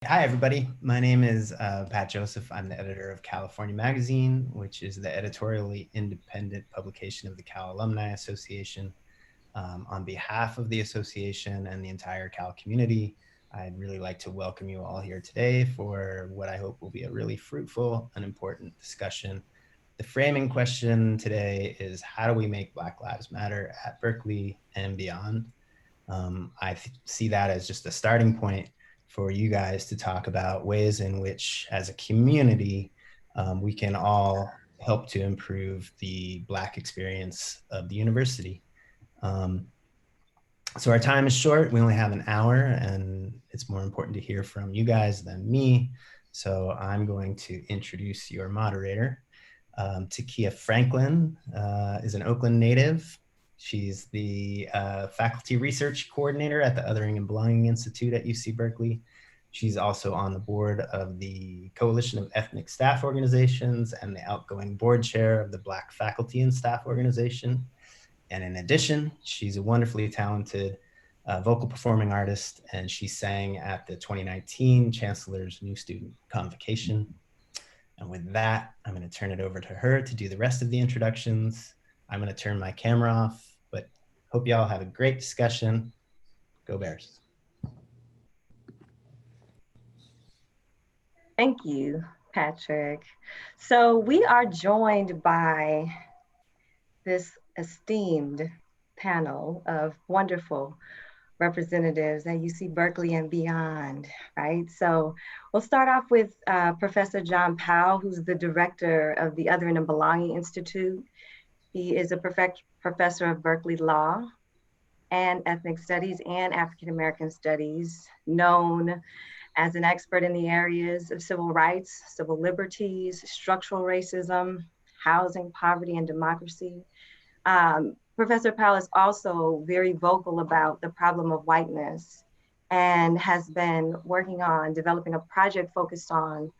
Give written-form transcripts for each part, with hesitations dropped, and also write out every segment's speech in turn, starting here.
Hi, everybody. My name is Pat Joseph. I'm the editor of California Magazine, which is the editorially independent publication of the Cal Alumni Association. On behalf of the association and the entire Cal community, I'd really like to welcome you all here today for what I hope will be a really fruitful and important discussion. The framing question today is, how do we make Black Lives Matter at Berkeley and beyond? I see that as just a starting point for you guys to talk about ways in which, as a community, we can all help to improve the Black experience of the university. So our time is short. We only have an hour, and it's more important to hear from you guys than me. So I'm going to introduce your moderator. Takiyah Franklin is an Oakland native. She's the faculty research coordinator at the Othering and Belonging Institute at UC Berkeley. She's also on the board of the Coalition of Ethnic Staff Organizations and the outgoing board chair of the Black Faculty and Staff Organization. And in addition, she's a wonderfully talented vocal performing artist, and she sang at the 2019 Chancellor's New Student Convocation. And with that, I'm going to turn it over to her to do the rest of the introductions. I'm going to turn my camera off, but hope y'all have a great discussion. Go Bears. Thank you, Patrick. So we are joined by this esteemed panel of wonderful representatives at UC Berkeley and beyond, right? So we'll start off with Professor John Powell, who's the director of the Othering and Belonging Institute. He is a professor of Berkeley Law and Ethnic Studies and African American Studies, known as an expert in the areas of civil rights, civil liberties, structural racism, housing, poverty, and democracy. Professor Powell is also very vocal about the problem of whiteness and has been working on developing a project focused on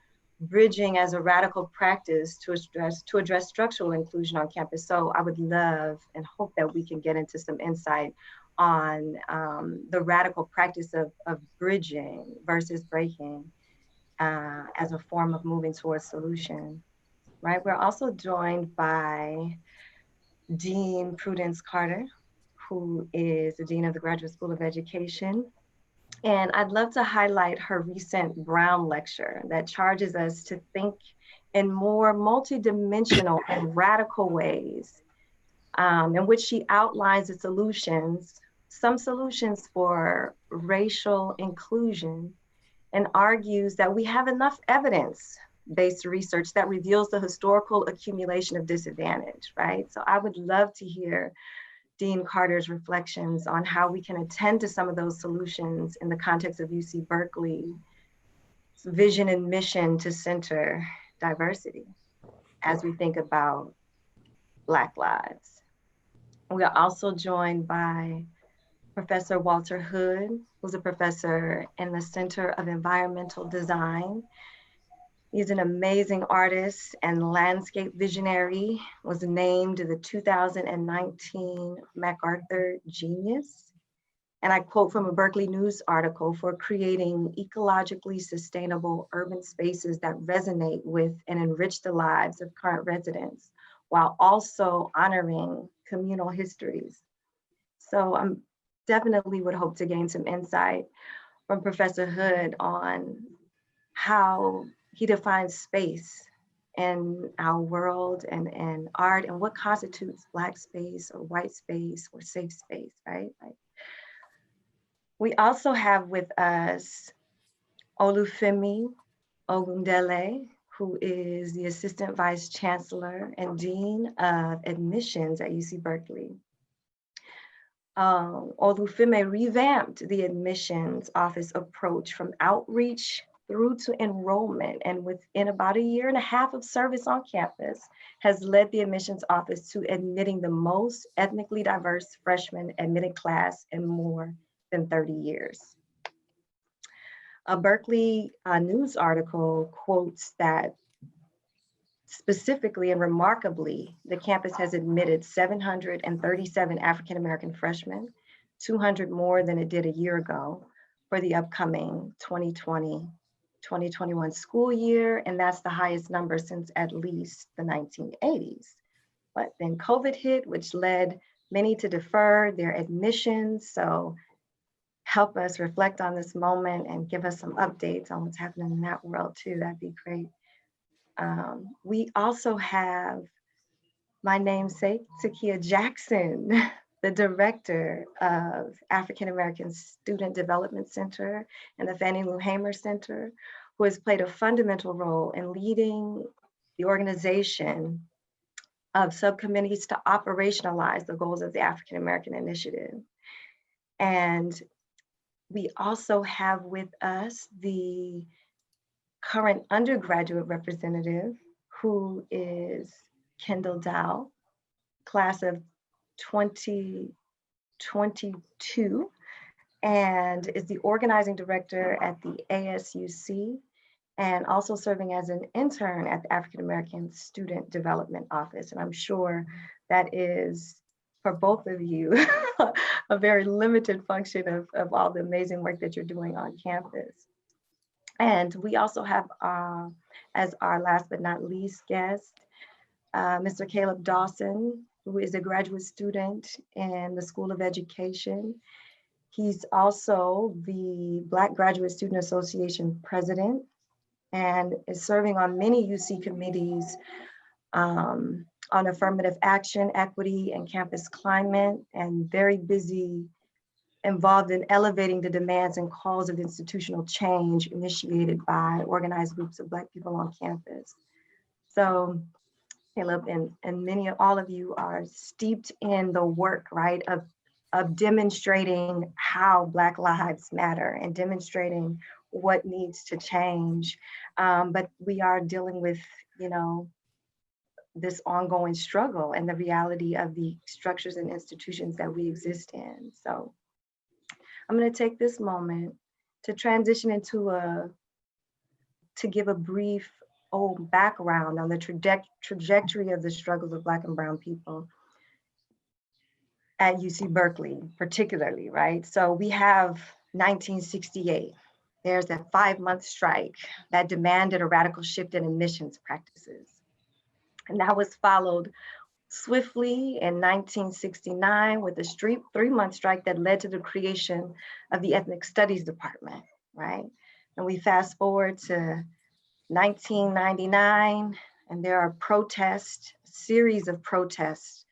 bridging as a radical practice to address structural inclusion on campus. So I would love and hope that we can get into some insight on the radical practice of bridging versus breaking as a form of moving towards solution, right? We're also joined by Dean Prudence Carter, who is the Dean of the Graduate School of Education. And I'd love to highlight her recent Brown lecture that charges us to think in more multidimensional and radical ways, in which she outlines the solutions, some solutions for racial inclusion, and argues that we have enough evidence-based research that reveals the historical accumulation of disadvantage, right? So I would love to hear Dean Carter's reflections on how we can attend to some of those solutions in the context of UC Berkeley's vision and mission to center diversity as we think about Black lives. We are also joined by Professor Walter Hood, who's a professor in the Center of Environmental Design. He's an amazing artist and landscape visionary, was named the 2019 MacArthur Genius. And I quote from a Berkeley News article, for creating ecologically sustainable urban spaces that resonate with and enrich the lives of current residents, while also honoring communal histories. So I definitely would hope to gain some insight from Professor Hood on how he defines space in our world and art, and what constitutes Black space or white space or safe space, right? We also have with us Olufemi Ogundele, who is the Assistant Vice Chancellor and Dean of Admissions at UC Berkeley. Olufemi revamped the admissions office approach from outreach through to enrollment, and within about a year and a half of service on campus, has led the admissions office to admitting the most ethnically diverse freshman admitted class in more than 30 years. A Berkeley News article quotes that specifically and remarkably, the campus has admitted 737 African-American freshmen, 200 more than it did a year ago, for the upcoming 2020 2021 school year, and that's the highest number since at least the 1980s. But then COVID hit, which led many to defer their admissions. So help us reflect on this moment and give us some updates on what's happening in that world too. That'd be great. We also have my namesake, Takiyah Jackson, the director of African American Student Development Center and the Fannie Lou Hamer Center, who has played a fundamental role in leading the organization of subcommittees to operationalize the goals of the African American Initiative. And we also have with us the current undergraduate representative, who is Kyndall Dowell, class of 2022, and is the organizing director at the ASUC, and also serving as an intern at the African American Student Development Office. And I'm sure that is, for both of you, a very limited function of all the amazing work that you're doing on campus. And we also have, as our last but not least guest, Mr. Caleb Dawson, who is a graduate student in the School of Education. He's also the Black Graduate Student Association president and is serving on many UC committees on affirmative action, equity, and campus climate, and very busy, involved in elevating the demands and calls of institutional change initiated by organized groups of Black people on campus. So Caleb and many of all of you are steeped in the work, right, of demonstrating how Black lives matter and demonstrating what needs to change. But we are dealing with, you know, this ongoing struggle and the reality of the structures and institutions that we exist in. So I'm going to take this moment to transition into to give a brief background on the trajectory of the struggles of Black and Brown people at UC Berkeley, particularly, right? So we have 1968. There's that 5-month strike that demanded a radical shift in admissions practices. And that was followed swiftly in 1969 with a 3-month strike that led to the creation of the Ethnic Studies Department, right? And we fast forward to 1999, and there are protests, a series of protests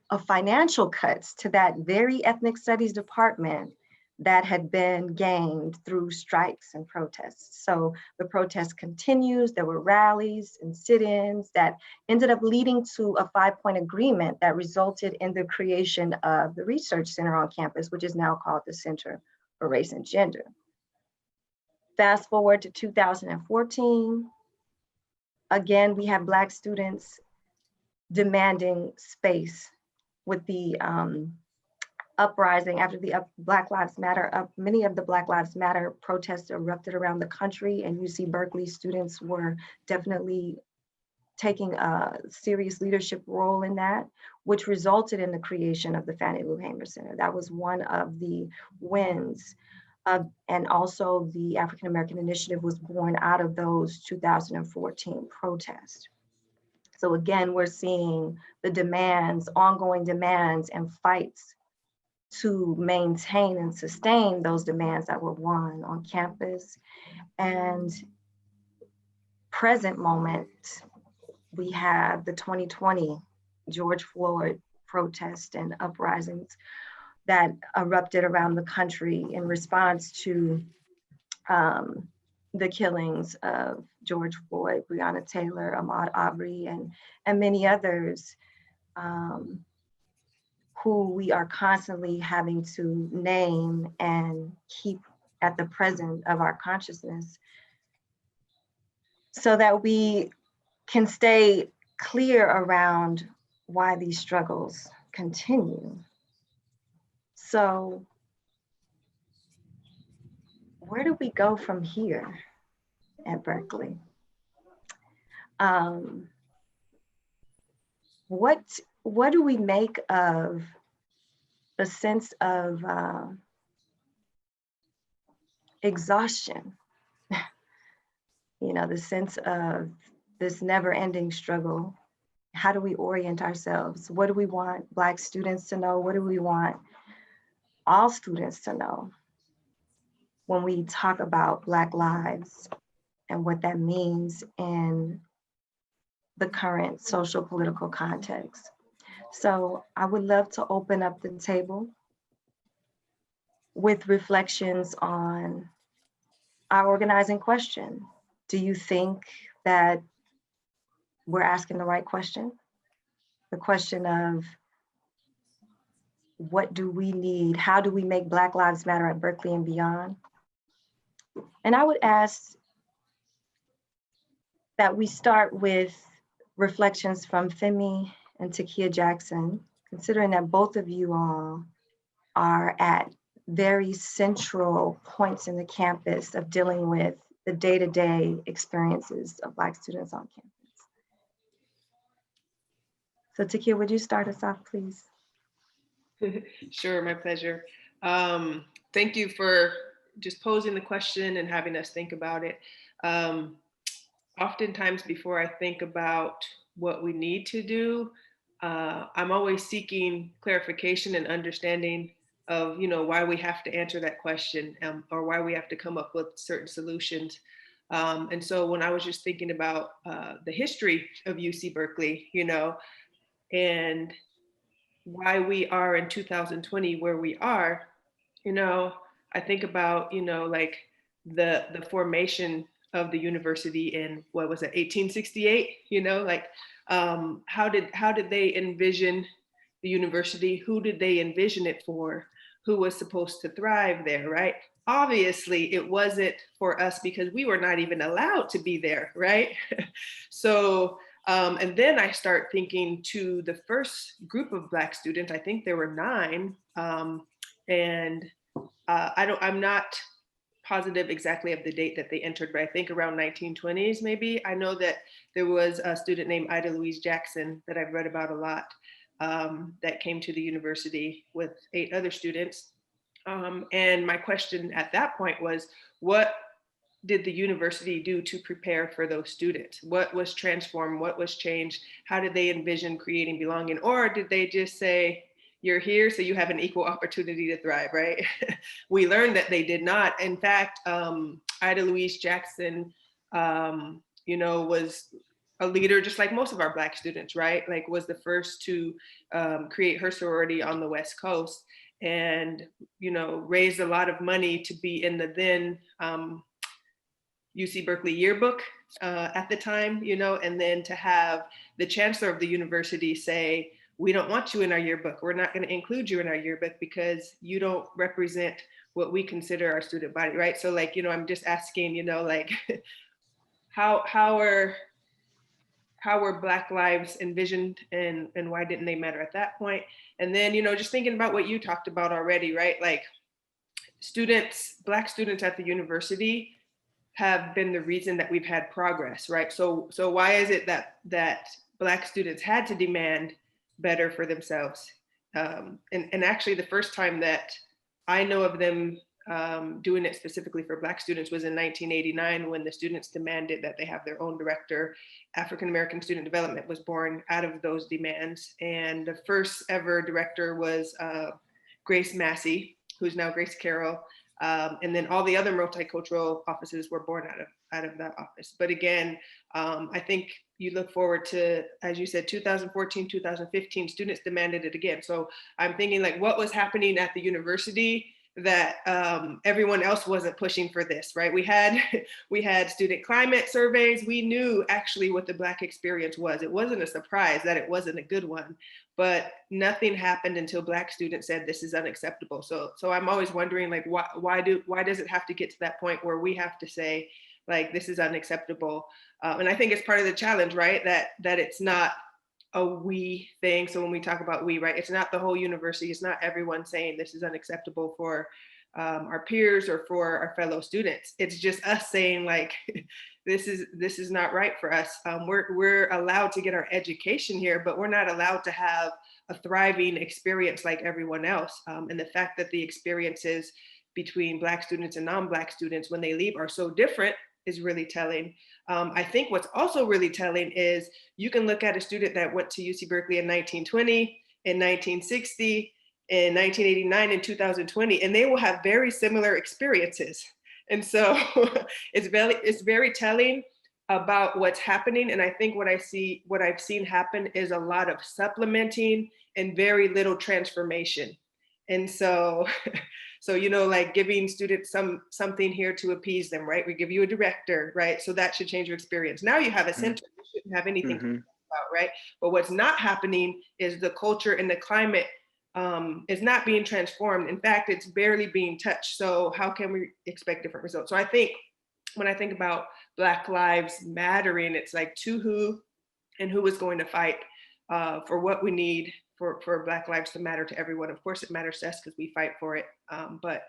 of financial cuts to that very Ethnic Studies Department that had been gained through strikes and protests. So the protest continues. There were rallies and sit-ins that ended up leading to a 5-point agreement that resulted in the creation of the Research Center on campus, which is now called the Center for Race and Gender. Fast forward to 2014. Again, we have Black students demanding space with the uprising after the Black Lives Matter. Many of the Black Lives Matter protests erupted around the country, and UC Berkeley students were definitely taking a serious leadership role in that, which resulted in the creation of the Fannie Lou Hamer Center. That was one of the wins. And also the African American Initiative was born out of those 2014 protests. So again, we're seeing the demands, ongoing demands and fights to maintain and sustain those demands that were won on campus. And present moment, we have the 2020 George Floyd protest and uprisings that erupted around the country in response to the killings of George Floyd, Breonna Taylor, Ahmaud Arbery, and many others who we are constantly having to name and keep at the present of our consciousness so that we can stay clear around why these struggles continue. So where do we go from here at Berkeley? What do we make of the sense of exhaustion you know, the sense of this never-ending struggle. How do we orient ourselves? What do we want Black students to know? What do we want all students to know when we talk about Black lives and what that means in the current social political context? So I would love to open up the table with reflections on our organizing question. Do you think that we're asking the right question? The question of what do we need? How do we make Black Lives Matter at Berkeley and beyond? And I would ask that we start with reflections from Femi and Takiyah Jackson, considering that both of you all are at very central points in the campus of dealing with the day-to-day experiences of Black students on campus. So Takiyah, would you start us off, please? Sure, my pleasure. Thank you for just posing the question and having us think about it. Oftentimes before I think about what we need to do, I'm always seeking clarification and understanding of, you know, why we have to answer that question, or why we have to come up with certain solutions. And so when I was just thinking about the history of UC Berkeley, you know, and why we are in 2020 where we are, you know, I think about, you know, like the formation of the university in, what was it, 1868, you know, like how did they envision the university? Who did they envision it for? Who was supposed to thrive there, right? Obviously it wasn't for us because we were not even allowed to be there, right? So and then I start thinking to the first group of Black students. I think there were 9, and I'm not positive exactly of the date that they entered, but I think around 1920s maybe. I know that there was a student named Ida Louise Jackson that I've read about a lot, that came to the university with 8 other students. And my question at that point was, what did the university do to prepare for those students? What was transformed? What was changed? How did they envision creating belonging? Or did they just say, you're here, so you have an equal opportunity to thrive, right? We learned that they did not. In fact, Ida Louise Jackson, you know, was a leader just like most of our Black students, right? Like was the first to create her sorority on the West Coast, and, you know, raised a lot of money to be in the then UC Berkeley yearbook at the time, you know, and then to have the chancellor of the university say, we don't want you in our yearbook. We're not going to include you in our yearbook because you don't represent what we consider our student body, right? So like, you know, I'm just asking, you know, like how were Black lives envisioned, and why didn't they matter at that point? And then, you know, just thinking about what you talked about already, right? Like students, Black students at the university have been the reason that we've had progress, right? So why is it that Black students had to demand better for themselves? And actually the first time that I know of them doing it specifically for Black students was in 1989, when the students demanded that they have their own director. African American Student Development was born out of those demands. And the first ever director was Grace Massey, who's now Grace Carroll. And then all the other multicultural offices were born out of that office. But again, I think you look forward to, as you said, 2014, 2015, students demanded it again. So I'm thinking like, what was happening at the university that everyone else wasn't pushing for this, right? We had student climate surveys. We knew actually what the Black experience was. It wasn't a surprise that it wasn't a good one, but nothing happened until Black students said this is unacceptable. So I'm always wondering, like, why does it have to get to that point where we have to say, like, this is unacceptable? And I think it's part of the challenge, right? That it's not a we thing. So when we talk about we, right, it's not the whole university. It's not everyone saying this is unacceptable for our peers or for our fellow students. It's just us saying like, this is not right for us. We're allowed to get our education here, but we're not allowed to have a thriving experience like everyone else. And the fact that the experiences between Black students and non-Black students when they leave are so different is really telling. I think what's also really telling is you can look at a student that went to UC Berkeley in 1920, in 1960, in 1989, and 2020, and they will have very similar experiences. And so it's very telling about what's happening. And I think what I've seen happen is a lot of supplementing and very little transformation. And so, like giving students something here to appease them, right? We give you a director, right? So that should change your experience. Now you have a center, you shouldn't have anything to talk about, right? But what's not happening is the culture and the climate is not being transformed. In fact, it's barely being touched. So how can we expect different results? So I think when I think about Black Lives Mattering, it's like to who and who is going to fight for what we need for Black lives to matter to everyone. Of course, it matters to us because we fight for it. But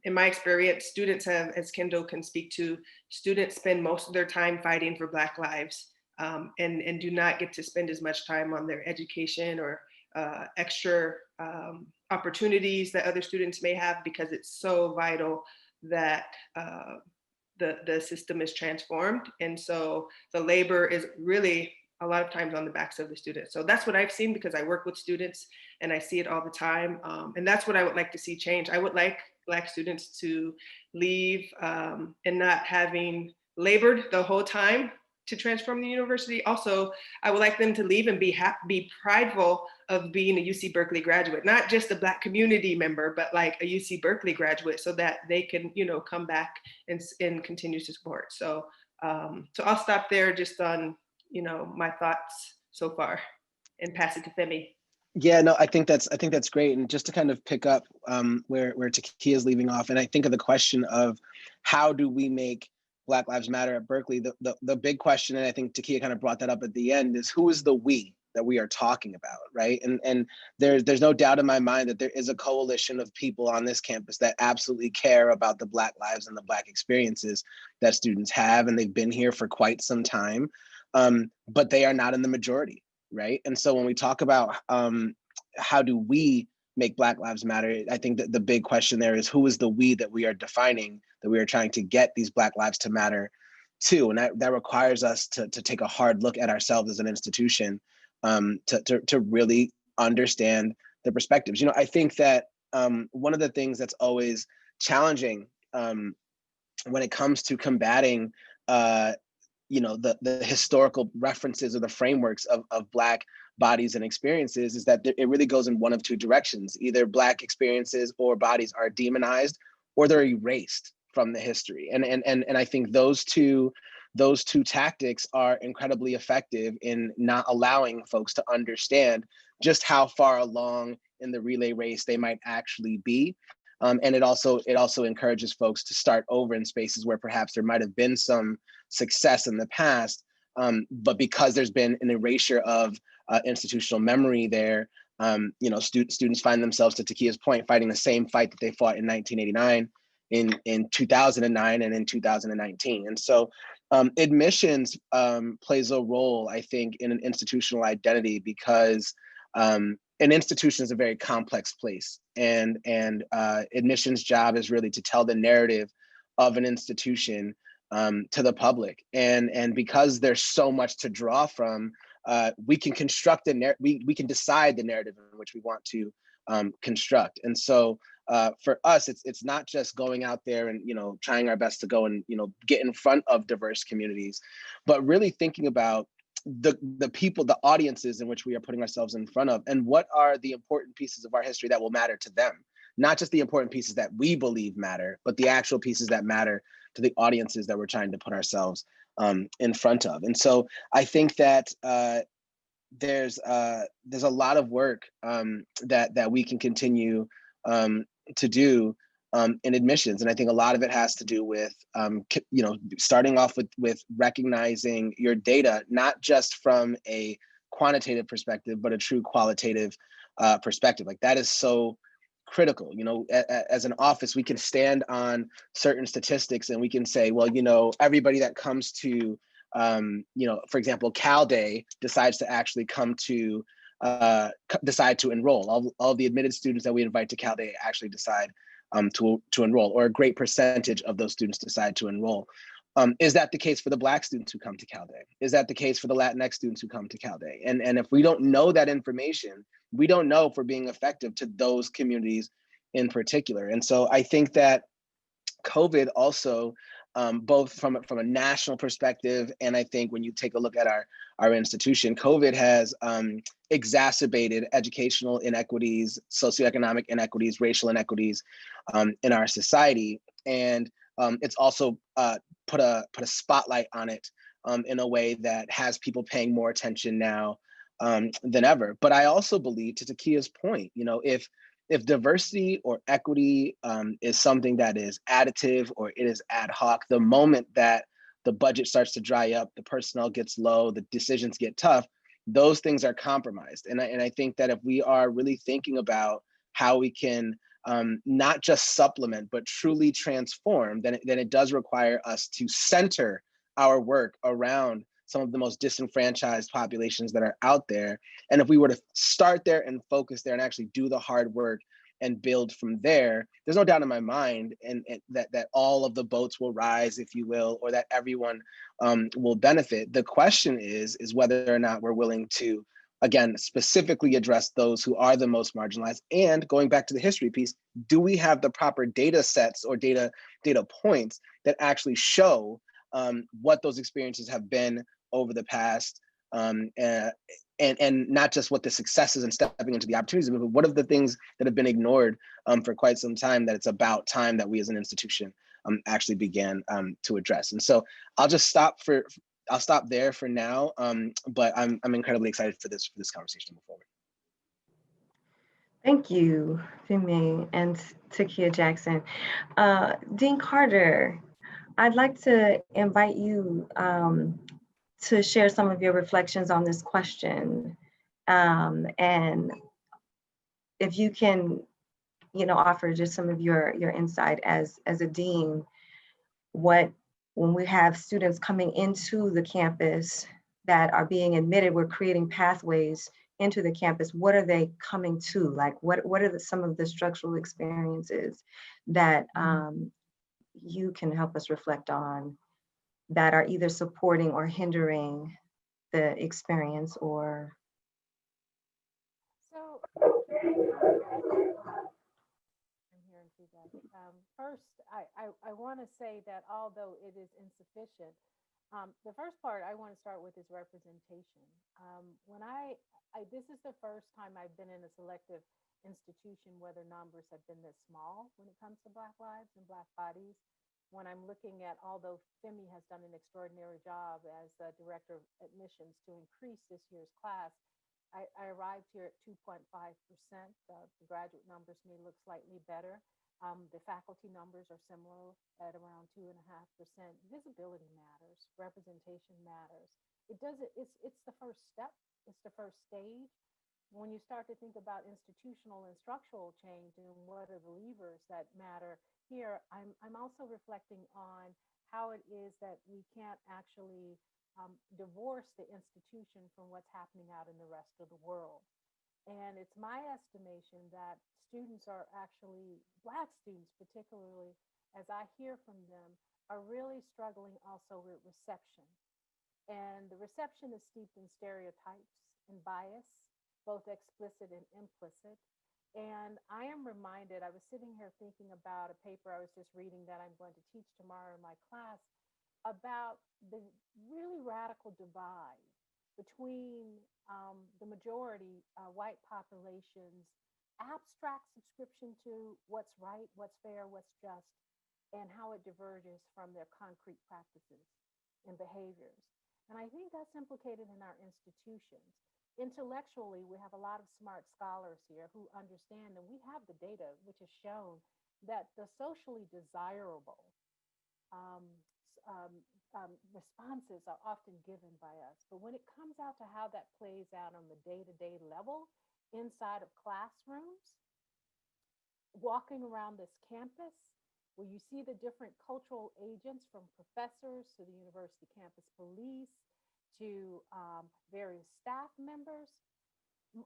in my experience, students have, as Kyndall can speak to, students spend most of their time fighting for Black lives and do not get to spend as much time on their education or extra opportunities that other students may have, because it's so vital that the system is transformed. And so the labor is really a lot of times on the backs of the students. So that's what I've seen, because I work with students and I see it all the time. And that's what I would like to see change. I would like Black students to leave and not having labored the whole time to transform the university. Also, I would like them to leave and be prideful of being a UC Berkeley graduate, not just a Black community member, but like a UC Berkeley graduate, so that they can, come back and continue to support. So, so I'll stop there just on, my thoughts so far, and pass it to Femi. Yeah, no, I think that's great. And just to kind of pick up where Takiyah is leaving off, and I think of the question of how do we make Black Lives Matter at Berkeley, the big question, and I think Takiyah kind of brought that up at the end, is who is the we that we are talking about, right? And there's no doubt in my mind that there is a coalition of people on this campus that absolutely care about the Black lives and the Black experiences that students have, and they've been here for quite some time, but they are not in the majority, right? And so when we talk about how do we make Black Lives Matter, I think that the big question there is who is the we that we are defining, that we are trying to get these Black lives to matter to. And that requires us to take a hard look at ourselves as an institution, to really understand the perspectives. I think that one of the things that's always challenging when it comes to combating the historical references or the frameworks of Black bodies and experiences is that it really goes in one of two directions. Either Black experiences or bodies are demonized or they're erased from the history. And I think those two tactics are incredibly effective in not allowing folks to understand just how far along in the relay race they might actually be. And it also encourages folks to start over in spaces where perhaps there might have been some success in the past, but because there's been an erasure of institutional memory there, students find themselves, to Takiyah's point, fighting the same fight that they fought in 1989, in 2009, and in 2019. And so admissions plays a role, I think, in an institutional identity, because an institution is a very complex place, and admissions job is really to tell the narrative of an institution to the public, and because there's so much to draw from, we can construct we can decide the narrative in which we want to construct. And so for us, it's not just going out there and trying our best to go and get in front of diverse communities, but really thinking about the people, the audiences in which we are putting ourselves in front of, and what are the important pieces of our history that will matter to them. Not just the important pieces that we believe matter, but the actual pieces that matter to the audiences that we're trying to put ourselves in front of. And so I think that there's a lot of work that we can continue to do in admissions. And I think a lot of it has to do with, starting off with recognizing your data, not just from a quantitative perspective, but a true qualitative perspective. Like, that is so critical. As an office, we can stand on certain statistics and we can say, well, everybody that comes to, for example, Cal Day decides to actually decide to enroll. All the admitted students that we invite to Cal Day actually decide to enroll, or a great percentage of those students decide to enroll. Is that the case for the Black students who come to Cal Day? Is that the case for the Latinx students who come to Cal Day? And if we don't know that information, we don't know if we're being effective to those communities in particular. And so I think that COVID also, both from a national perspective, and I think when you take a look at our institution, COVID has exacerbated educational inequities, socioeconomic inequities, racial inequities in our society. And it's also put a spotlight on it in a way that has people paying more attention now than ever. But I also believe, to Takiyah's point, you know, if diversity or equity is something that is additive or it is ad hoc, the moment that the budget starts to dry up, the personnel gets low, the decisions get tough, those things are compromised. And I think that if we are really thinking about how we can not just supplement, but truly transform, then it does require us to center our work around some of the most disenfranchised populations that are out there. And if we were to start there and focus there and actually do the hard work and build from there, there's no doubt in my mind and that all of the boats will rise, if you will, or that everyone will benefit. The question is whether or not we're willing to, again, specifically address those who are the most marginalized. And going back to the history piece, do we have the proper data sets or data points that actually show what those experiences have been over the past, and not just what the successes and stepping into the opportunities, but what are the things that have been ignored for quite some time, that it's about time that we as an institution actually began to address. And so I'll stop there for now, but I'm incredibly excited for this conversation to move forward. Thank you, Femi and Takiyah Jackson. Dean Carter, I'd like to invite you to share some of your reflections on this question. And if you can, you know, offer just some of your insight as a dean, when we have students coming into the campus that are being admitted, we're creating pathways into the campus. What are they coming to? Like, what are some of the structural experiences that you can help us reflect on that are either supporting or hindering the experience? Or so I'm hearing feedback. First, I want to say that although it is insufficient, the first part I want to start with is representation. When this is the first time I've been in a selective institution where the numbers have been this small when it comes to Black lives and Black bodies. When I'm looking at, although Femi has done an extraordinary job as the director of admissions to increase this year's class, I arrived here at 2.5%. The graduate numbers may look slightly better. The faculty numbers are similar at around 2.5%. Visibility matters. Representation matters. It's the first step. It's the first stage. When you start to think about institutional and structural change and what are the levers that matter here, I'm also reflecting on how it is that we can't actually divorce the institution from what's happening out in the rest of the world. And it's my estimation that students are actually, Black students particularly, as I hear from them, are really struggling also with reception. And the reception is steeped in stereotypes and bias, both explicit and implicit. And I am reminded, I was sitting here thinking about a paper I was just reading that I'm going to teach tomorrow in my class about the really radical divide between the majority white population's abstract subscription to what's right, what's fair, what's just, and how it diverges from their concrete practices and behaviors. And I think that's implicated in our institutions. Intellectually, we have a lot of smart scholars here who understand, and we have the data which has shown that the socially desirable responses are often given by us. But when it comes out to how that plays out on the day-to-day level inside of classrooms, walking around this campus, where you see the different cultural agents from professors to the university campus police to various staff members,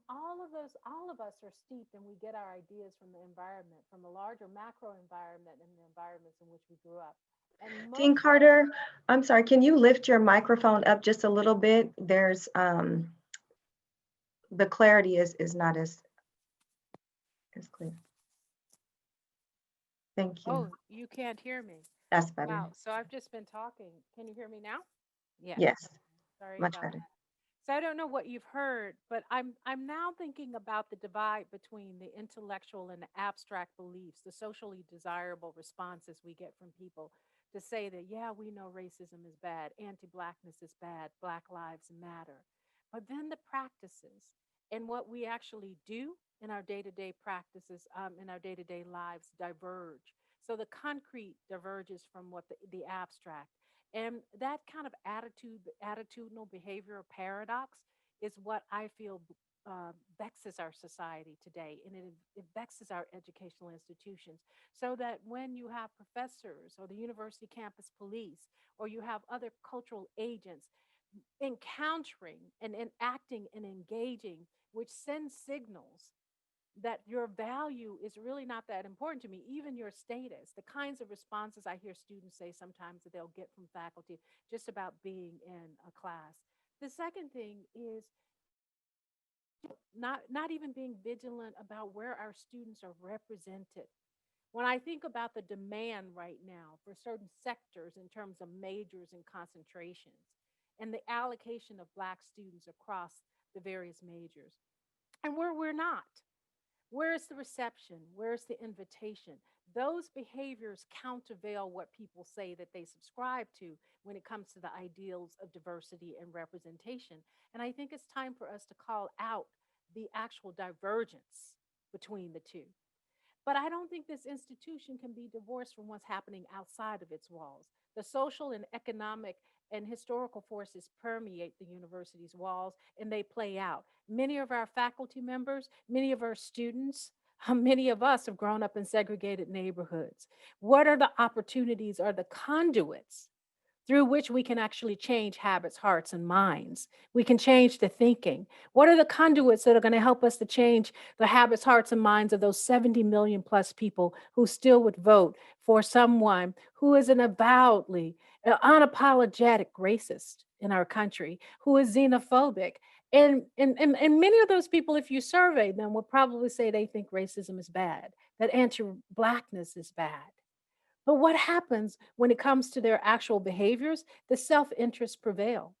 all of us are steeped, and we get our ideas from the environment, from the larger macro environment and the environments in which we grew up. Dean Carter, I'm sorry, can you lift your microphone up just a little bit? There's, the clarity is not as clear. Thank you. Oh, you can't hear me. That's better. Wow. So I've just been talking. Can you hear me now? Yes. Yes, Sorry much about better. that. So I don't know what you've heard, but I'm now thinking about the divide between the intellectual and the abstract beliefs, the socially desirable responses we get from people to say that, yeah, we know racism is bad, anti-blackness is bad, Black lives matter. But then the practices and what we actually do in our day-to-day practices, in our day-to-day lives diverge. So the concrete diverges from what the abstract. And that kind of attitudinal behavioral paradox is what I feel vexes our society today, and it vexes our educational institutions. So that when you have professors or the university campus police, or you have other cultural agents encountering and acting and engaging, which sends signals that your value is really not that important to me, even your status, the kinds of responses I hear students say sometimes that they'll get from faculty just about being in a class. The second thing is not even being vigilant about where our students are represented. When I think about the demand right now for certain sectors in terms of majors and concentrations and the allocation of Black students across the various majors, and where we're not, where's the reception? Where's the invitation? Those behaviors countervail what people say that they subscribe to when it comes to the ideals of diversity and representation. And I think it's time for us to call out the actual divergence between the two. But I don't think this institution can be divorced from what's happening outside of its walls. The social and economic and historical forces permeate the university's walls and they play out. Many of our faculty members, many of our students, many of us have grown up in segregated neighborhoods. What are the opportunities or the conduits through which we can actually change habits, hearts, and minds? We can change the thinking. What are the conduits that are going to help us to change the habits, hearts, and minds of those 70 million plus people who still would vote for someone who is an avowedly, unapologetic racist in our country, who is xenophobic? And many of those people, if you survey them, will probably say they think racism is bad, that anti-Blackness is bad. But what happens when it comes to their actual behaviors? The self interest prevail.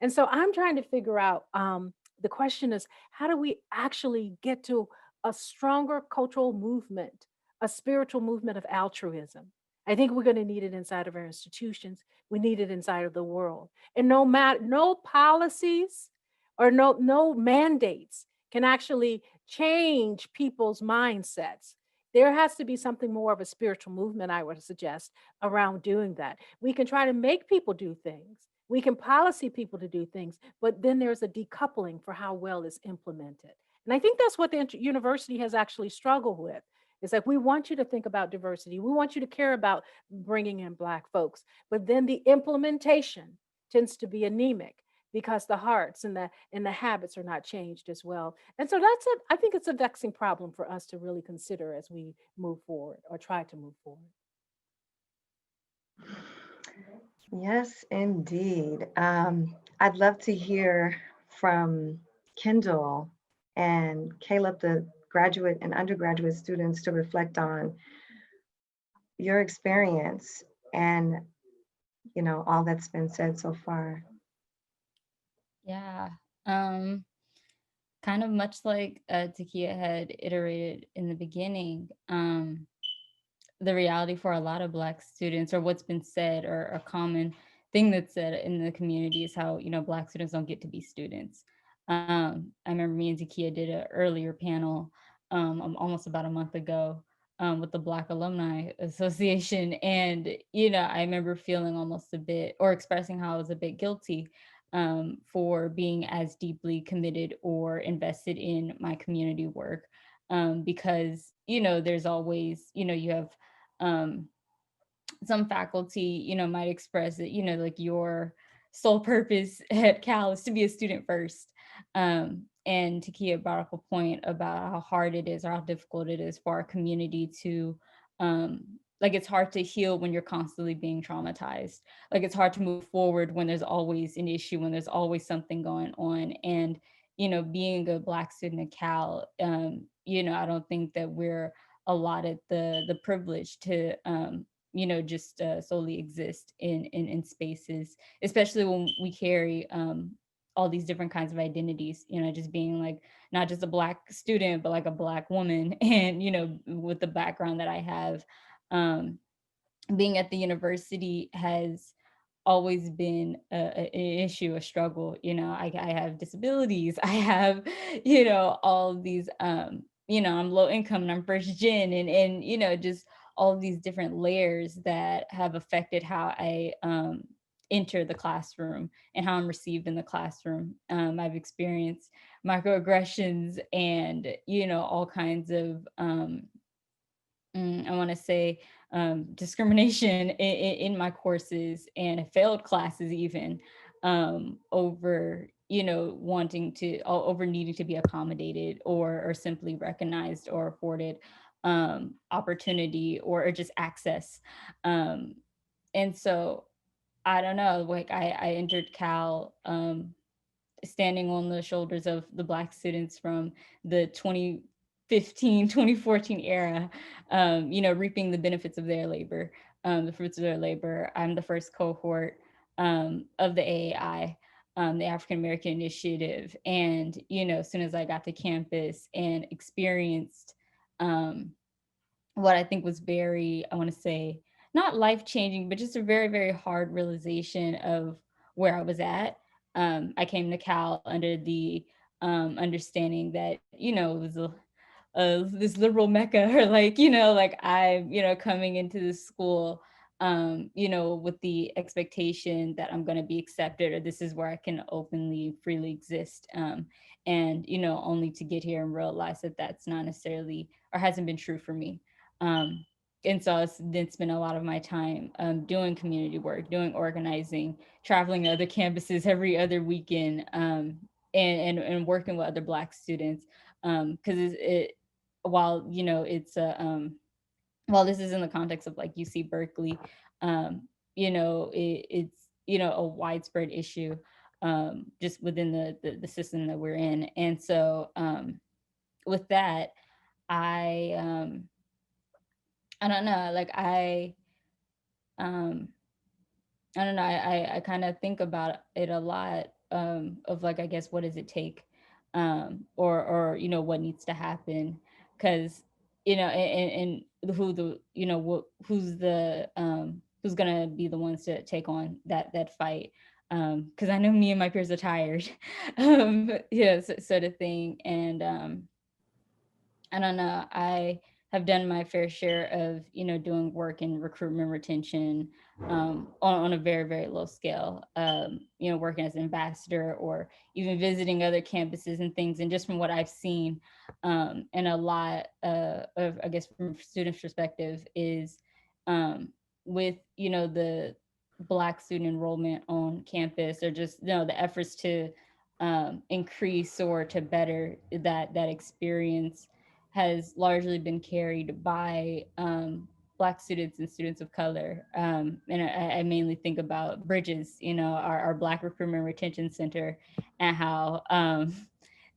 And so I'm trying to figure out, the question is, how do we actually get to a stronger cultural movement, a spiritual movement of altruism? I think we're going to need it inside of our institutions. We need it inside of the world. And no matter, no policies or no mandates can actually change people's mindsets. There has to be something more of a spiritual movement, I would suggest, around doing that. We can try to make people do things, we can policy people to do things, but then there's a decoupling for how well it's implemented. And I think that's what the university has actually struggled with. It's like, we want you to think about diversity. We want you to care about bringing in Black folks. But then the implementation tends to be anemic because the hearts and the habits are not changed as well. And so that's it. I think it's a vexing problem for us to really consider as we move forward or try to move forward. Yes, indeed. I'd love to hear from Kyndall and Caleb, the graduate and undergraduate students, to reflect on your experience and, all that's been said so far. Yeah. Kind of much like Takiyah had iterated in the beginning, the reality for a lot of Black students, or what's been said, or a common thing that's said in the community, is how, Black students don't get to be students. I remember me and Takiyah did an earlier panel almost about a month ago with the Black Alumni Association. And, I remember feeling almost a bit, or expressing how I was a bit guilty for being as deeply committed or invested in my community work. Because, there's always, you have some faculty, might express that, like, your sole purpose at Cal is to be a student first. And Takiyah brought up a point about how hard it is, or how difficult it is for our community to like it's hard to heal when you're constantly being traumatized. Like it's hard to move forward when there's always an issue, when there's always something going on. And, you know, being a Black student at Cal, you know, I don't think that we're allotted the privilege to, you know, just solely exist in spaces, especially when we carry all these different kinds of identities, you know, just being like, not just a Black student, but like a Black woman. And, you know, with the background that I have, being at the university has always been an issue, a struggle. You know, I have disabilities, I have, you know, all of these, you know, I'm low income and I'm first gen, and you know, just all of these different layers that have affected how I enter the classroom and how I'm received in the classroom. I've experienced microaggressions and, you know, all kinds of, I want to say, discrimination in my courses, and failed classes even, over, you know, over needing to be accommodated, or simply recognized or afforded opportunity, or just access. And so I don't know, like I entered Cal standing on the shoulders of the Black students from the 2015, 2014 era, you know, reaping the benefits of their labor, the fruits of their labor. I'm the first cohort of the AAI, the African American Initiative. And, you know, as soon as I got to campus and experienced what I think was very, I want to say, not life-changing, but just a very, very hard realization of where I was at. I came to Cal under the understanding that, you know, it was this liberal mecca, or like, you know, like I, you know, coming into this school, you know, with the expectation that I'm going to be accepted, or this is where I can openly, freely exist. And, you know, only to get here and realize that that's not necessarily, or hasn't been true for me. And so I then spent a lot of my time doing community work, doing organizing, traveling to other campuses every other weekend, and working with other Black students. Because while, you know, it's while this is in the context of like UC Berkeley, you know, it's, you know, a widespread issue just within the system that we're in. And so with that, I don't know, like I don't know, I kind of think about it a lot, of like, I guess, what does it take, or you know, what needs to happen, because, you know, and who the, you know, who's gonna be the ones to take on that fight, because I know me and my peers are tired, yeah, sort of thing. And I don't know, I have done my fair share of, you know, doing work in recruitment, retention, on a very, very low scale, you know, working as an ambassador, or even visiting other campuses and things. And just from what I've seen, and a lot of, I guess, from students' perspective, is with, you know, the Black student enrollment on campus, or just, you know, the efforts to increase or to better that experience, has largely been carried by Black students and students of color. And I mainly think about Bridges, you know, our Black Recruitment Retention Center, and how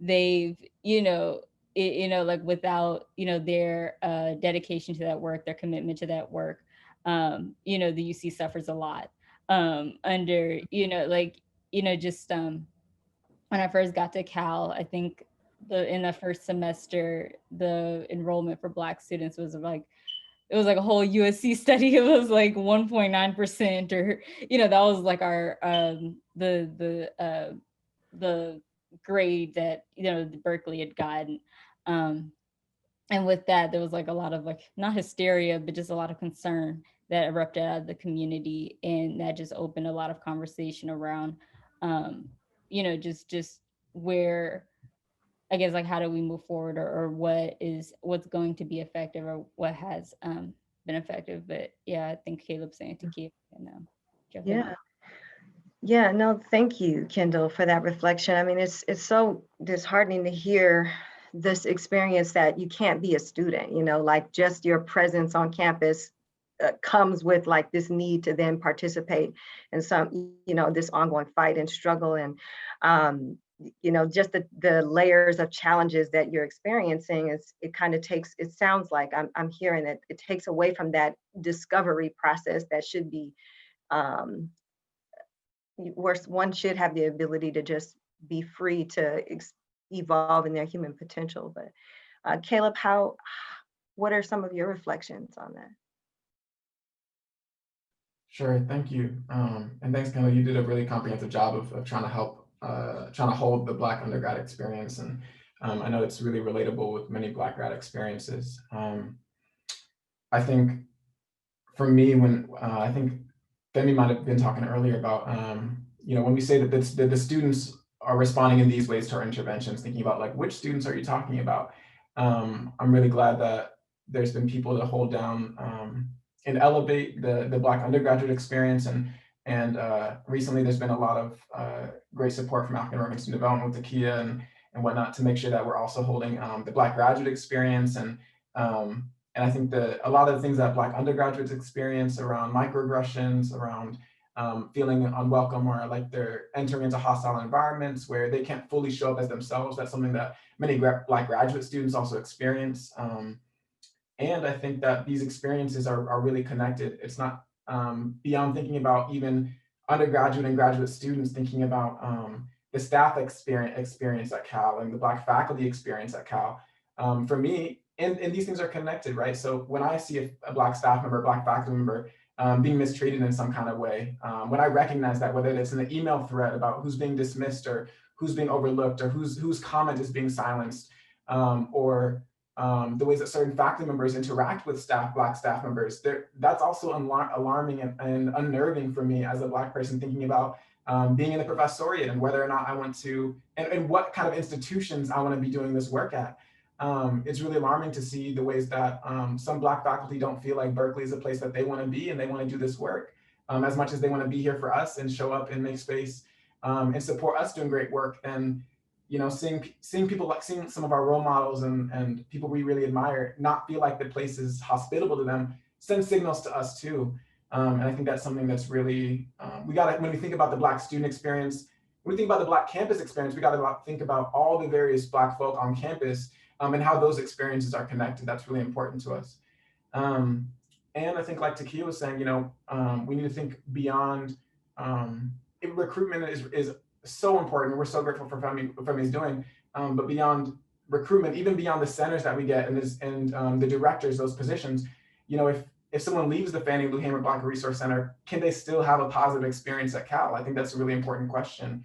they've, you know, you know, like without, you know, their dedication to that work, their commitment to that work, you know, the UC suffers a lot under, you know, like, you know, just when I first got to Cal, I think in the first semester, the enrollment for Black students was like, it was like a whole USC study. It was like 1.9%, or, you know, that was like our the grade that, you know, Berkeley had gotten. And with that, there was like a lot of, like, not hysteria, but just a lot of concern that erupted out of the community, and that just opened a lot of conversation around, you know, just where, I guess, like, how do we move forward, or what's going to be effective, or what has been effective. But yeah, I think Caleb's saying Takiyah, and jump in. Yeah, no, thank you, Kyndall, for that reflection. I mean, it's so disheartening to hear this experience that you can't be a student, you know, like just your presence on campus comes with like this need to then participate in some, this ongoing fight and struggle, and just the layers of challenges that you're experiencing. It kind of takes, it sounds like I'm hearing that it takes away from that discovery process that should be, where one should have the ability to just be free to evolve in their human potential. But Caleb, what are some of your reflections on that? Sure, thank you. And thanks, Kyndall. You did a really comprehensive job of trying to help, trying to hold the Black undergrad experience. And I know it's really relatable with many Black grad experiences. I think for me, when I think Femi might have been talking earlier about, when we say that the students are responding in these ways to our interventions, thinking about like, which students are you talking about? I'm really glad that there's been people to hold down and elevate the Black undergraduate experience. And recently there's been a lot of great support from African American Student Development with Takiyah and whatnot to make sure that we're also holding the Black graduate experience. And I think that a lot of the things that Black undergraduates experience around microaggressions, around feeling unwelcome, or like they're entering into hostile environments where they can't fully show up as themselves, that's something that many Black graduate students also experience. And I think that these experiences are really connected. It's not beyond thinking about even undergraduate and graduate students, thinking about the staff experience at Cal and the Black faculty experience at Cal. For me, and these things are connected, right? So when I see a Black staff member, Black faculty member being mistreated in some kind of way, when I recognize that, whether it's in an email thread about who's being dismissed or who's being overlooked or whose comment is being silenced, or the ways that certain faculty members interact with Black staff members, that's also alarming and unnerving for me as a Black person, thinking about being in the professoriate and whether or not I want to, and what kind of institutions I want to be doing this work at. It's really alarming to see the ways that some Black faculty don't feel like Berkeley is a place that they want to be and they want to do this work as much as they want to be here for us and show up and make space and support us doing great work. And seeing people, like seeing some of our role models and people we really admire not feel like the place is hospitable to them, sends signals to us too. And I think that's something that's really, when we think about the Black student experience, when we think about the Black campus experience, we gotta think about all the various Black folk on campus and how those experiences are connected. That's really important to us. And I think, like Takiyah was saying, we need to think beyond, recruitment is so important. We're so grateful for what Femi's doing, but beyond recruitment, even beyond the centers that we get and the directors, those positions, if someone leaves the Fannie Lou Hamer Black Resource Center, can they still have a positive experience at Cal? I think that's a really important question.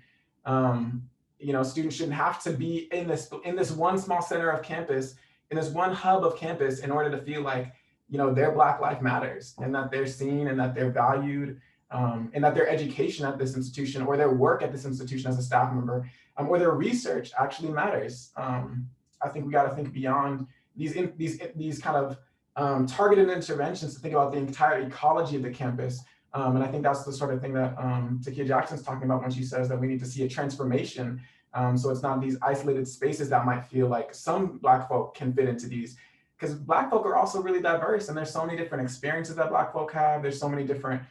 Students shouldn't have to be in this one small center of campus, in this one hub of campus, in order to feel like, their Black life matters and that they're seen and that they're valued. And that their education at this institution or their work at this institution as a staff member or their research actually matters. I think we got to think beyond these kind of targeted interventions to think about the entire ecology of the campus. And I think that's the sort of thing that Takiyah Jackson's talking about when she says that we need to see a transformation. So it's not these isolated spaces that might feel like some Black folk can fit into these, because Black folk are also really diverse and there's so many different experiences that Black folk have. There's so many different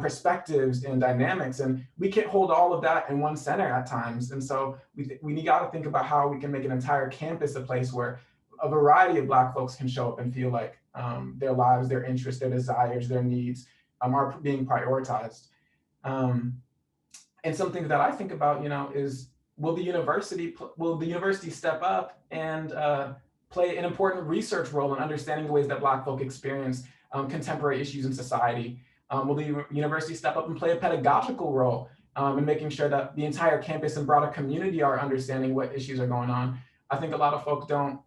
perspectives and dynamics, and we can't hold all of that in one center at times. And so we got to think about how we can make an entire campus a place where a variety of Black folks can show up and feel like their lives, their interests, their desires, their needs are being prioritized. And something that I think about, is will the university step up and play an important research role in understanding the ways that Black folk experience contemporary issues in society? Will the university step up and play a pedagogical role in making sure that the entire campus and broader community are understanding what issues are going on? I think a lot of folk don't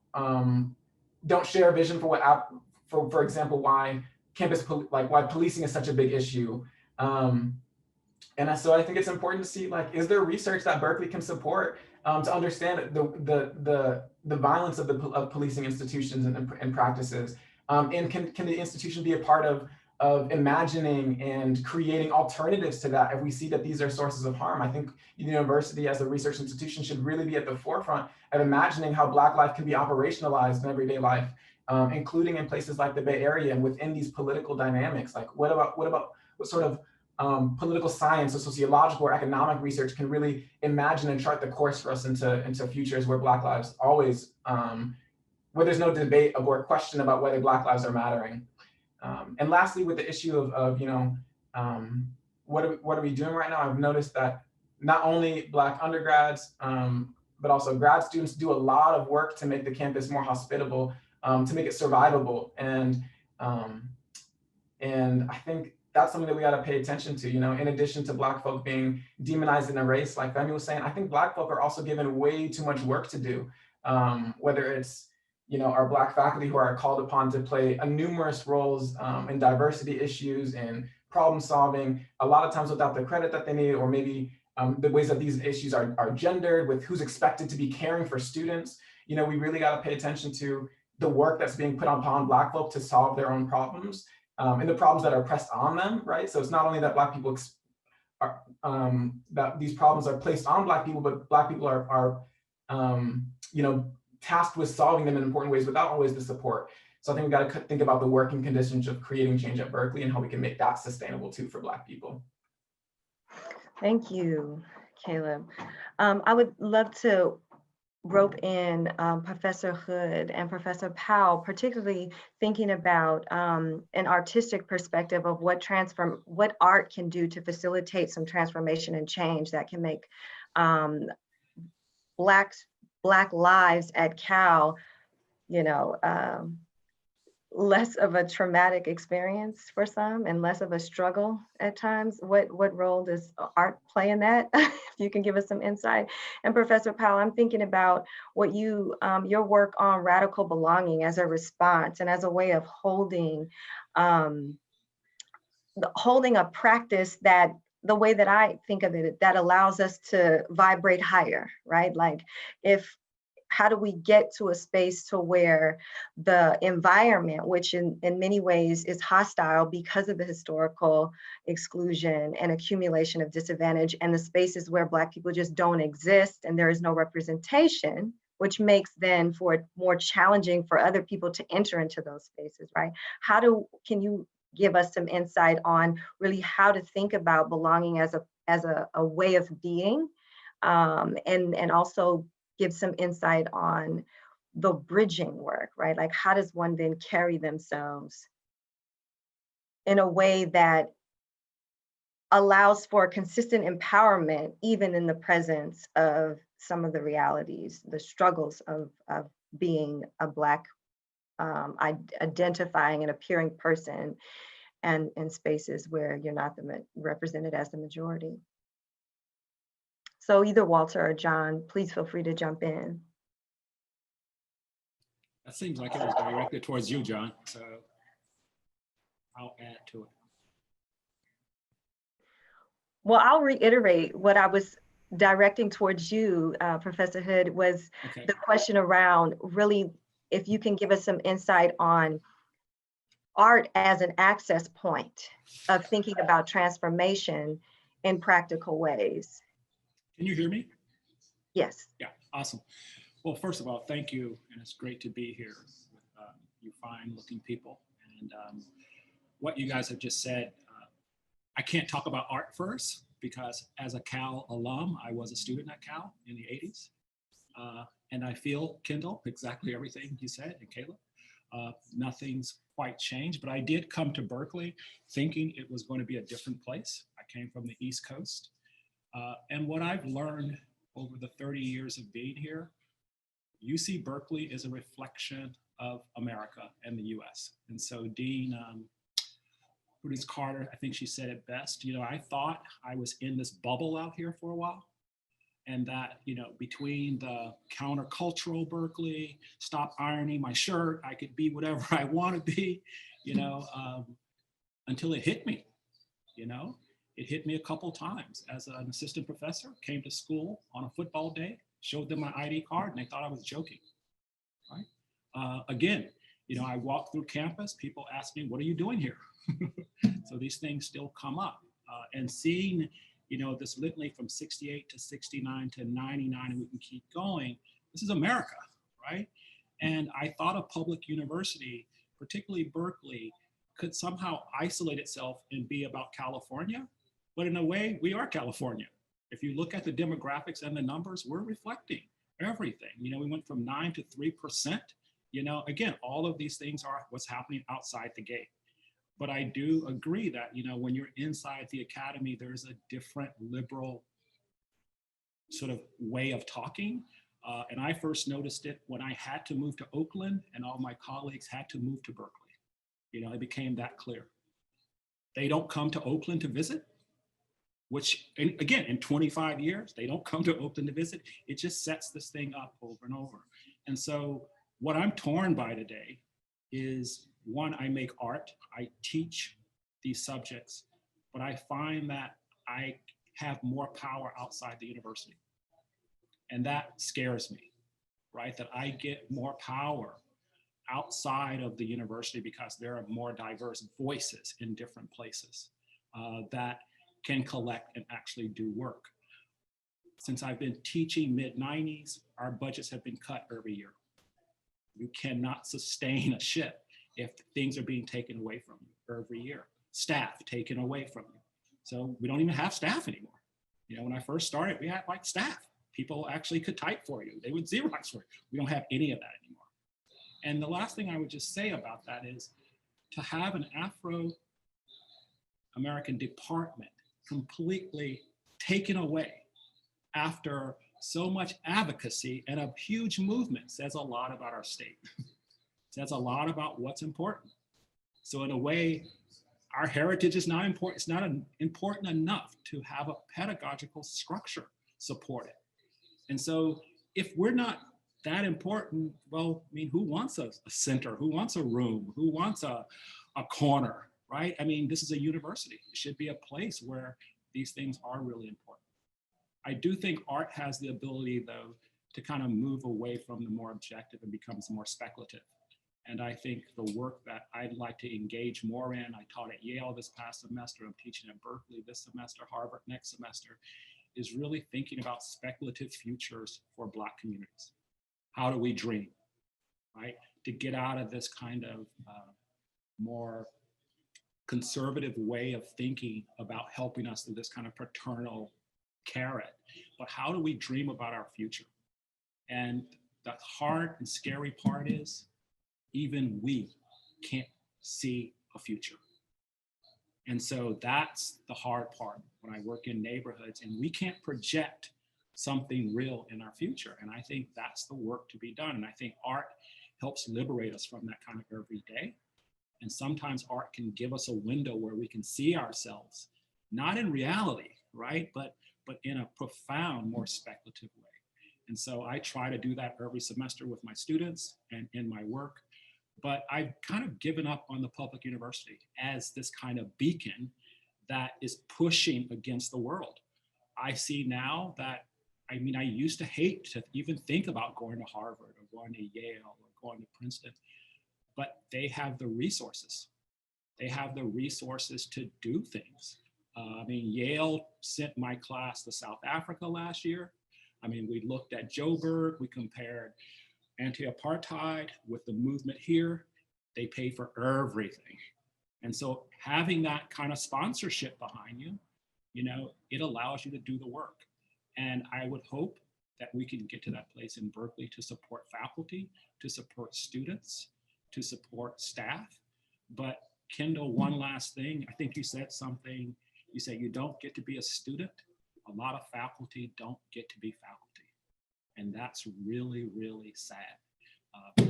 share a vision for example, why why policing is such a big issue. So I think it's important to see, is there research that Berkeley can support to understand the violence of policing institutions and practices? And can the institution be a part of imagining and creating alternatives to that if we see that these are sources of harm? I think the university as a research institution should really be at the forefront of imagining how Black life can be operationalized in everyday life including in places like the Bay Area and within these political dynamics. Like what sort of political science or sociological or economic research can really imagine and chart the course for us into futures where Black lives always, where there's no debate or question about whether Black lives are mattering. And lastly, with the issue of what are we doing right now? I've noticed that not only Black undergrads, but also grad students do a lot of work to make the campus more hospitable, to make it survivable. And I think that's something that we got to pay attention to. In addition to Black folk being demonized and erased, like Femi was saying, I think Black folk are also given way too much work to do, whether it's our Black faculty who are called upon to play numerous roles in diversity issues and problem solving, a lot of times without the credit that they need, or maybe the ways that these issues are gendered with who's expected to be caring for students. We really got to pay attention to the work that's being put upon Black folk to solve their own problems and the problems that are pressed on them, right? So it's not only that Black people that these problems are placed on Black people, but Black people are tasked with solving them in important ways without always the support. So I think we got to think about the working conditions of creating change at Berkeley and how we can make that sustainable too for Black people. Thank you, Caleb. I would love to rope in Professor Hood and Professor Powell, particularly thinking about an artistic perspective of what art can do to facilitate some transformation and change that can make Black lives at Cal, less of a traumatic experience for some and less of a struggle at times. What role does art play in that? If you can give us some insight. And Professor Powell, I'm thinking about what your work on radical belonging as a response and as a way of holding a practice that, the way that I think of it, that allows us to vibrate higher, right? Like how do we get to a space to where the environment, which in many ways is hostile because of the historical exclusion and accumulation of disadvantage, and the spaces where Black people just don't exist and there is no representation, which makes then for it more challenging for other people to enter into those spaces, right? Can you give us some insight on really how to think about belonging as a way of being, and also give some insight on the bridging work, right? Like how does one then carry themselves in a way that allows for consistent empowerment, even in the presence of some of the realities, the struggles of being a Black identifying and appearing person, and in spaces where you're not represented as the majority. So either Walter or John, please feel free to jump in. That seems like it was directed towards you, John, so I'll add to it. Well, I'll reiterate what I was directing towards you, Professor Hood, was the question around really, if you can give us some insight on art as an access point of thinking about transformation in practical ways. Can you hear me? Yes. Yeah, awesome. Well, first of all, thank you. And it's great to be here with you fine looking people. And what you guys have just said, I can't talk about art first because as a Cal alum, I was a student at Cal in the 80s. And I feel, Kyndall, exactly everything you said, and Caleb. Nothing's quite changed, but I did come to Berkeley thinking it was going to be a different place. I came from the East Coast. And what I've learned over the 30 years of being here, UC Berkeley is a reflection of America and the US. And so Dean Prudence Carter, I think she said it best, I thought I was in this bubble out here for a while. And that, between the countercultural Berkeley, stop ironing my shirt, I could be whatever I want to be, until it hit me, It hit me a couple times as an assistant professor, came to school on a football day, showed them my ID card, and they thought I was joking, right? Again, I walk through campus, people ask me, what are you doing here? So these things still come up. And seeing, this litany from 68 to 69 to 99, and we can keep going, this is America, right? And I thought a public university, particularly Berkeley, could somehow isolate itself and be about California. But in a way, we are California. If you look at the demographics and the numbers, we're reflecting everything. You know, we went from 9 to 3%. You know, again, all of these things are what's happening outside the gate. But I do agree that, you know, when you're inside the academy, there's a different liberal sort of way of talking. And I first noticed it when I had to move to Oakland and all my colleagues had to move to Berkeley. You know, it became that clear. They don't come to Oakland to visit, which, and again, in 25 years, they don't come to Oakland to visit. It just sets this thing up over and over. And so what I'm torn by today is, one, I make art, I teach these subjects, but I find that I have more power outside the university. And that scares me, right? That I get more power outside of the university because there are more diverse voices in different places that can collect and actually do work. Since I've been teaching mid-90s, our budgets have been cut every year. You cannot sustain a ship if things are being taken away from you every year. Staff taken away from you. So we don't even have staff anymore. You know, when I first started, we had like staff. People actually could type for you. They would Xerox for you. We don't have any of that anymore. And the last thing I would just say about that is to have an Afro-American department completely taken away after so much advocacy and a huge movement says a lot about our state. Says a lot about what's important. So in a way, our heritage is not important. It's not important enough to have a pedagogical structure support it. And so if we're not that important, well, I mean, who wants a center? Who wants a room? Who wants a corner, right? I mean, this is a university. It should be a place where these things are really important. I do think art has the ability, though, to kind of move away from the more objective and becomes more speculative. And I think the work that I'd like to engage more in, I taught at Yale this past semester, I'm teaching at Berkeley this semester, Harvard next semester, is really thinking about speculative futures for Black communities. How do we dream, right? To get out of this kind of more conservative way of thinking about helping us through this kind of paternal carrot, but how do we dream about our future? And the hard and scary part is, even we can't see a future. And so that's the hard part when I work in neighborhoods and we can't project something real in our future. And I think that's the work to be done. And I think art helps liberate us from that kind of every day. And sometimes art can give us a window where we can see ourselves, not in reality, right? But in a profound, more speculative way. And so I try to do that every semester with my students and in my work. But I've kind of given up on the public university as this kind of beacon that is pushing against the world. I see now that, I mean, I used to hate to even think about going to Harvard or going to Yale or going to Princeton, but they have the resources. They have the resources to do things. I mean, Yale sent my class to South Africa last year. I mean, we looked at Joburg, we compared anti-apartheid with the movement here. They pay for everything. And so having that kind of sponsorship behind you, you know, it allows you to do the work. And I would hope that we can get to that place in Berkeley to support faculty, to support students, to support staff. But Kyndall, one last thing, I think you said something, you said you don't get to be a student. A lot of faculty don't get to be faculty. And that's really, really sad.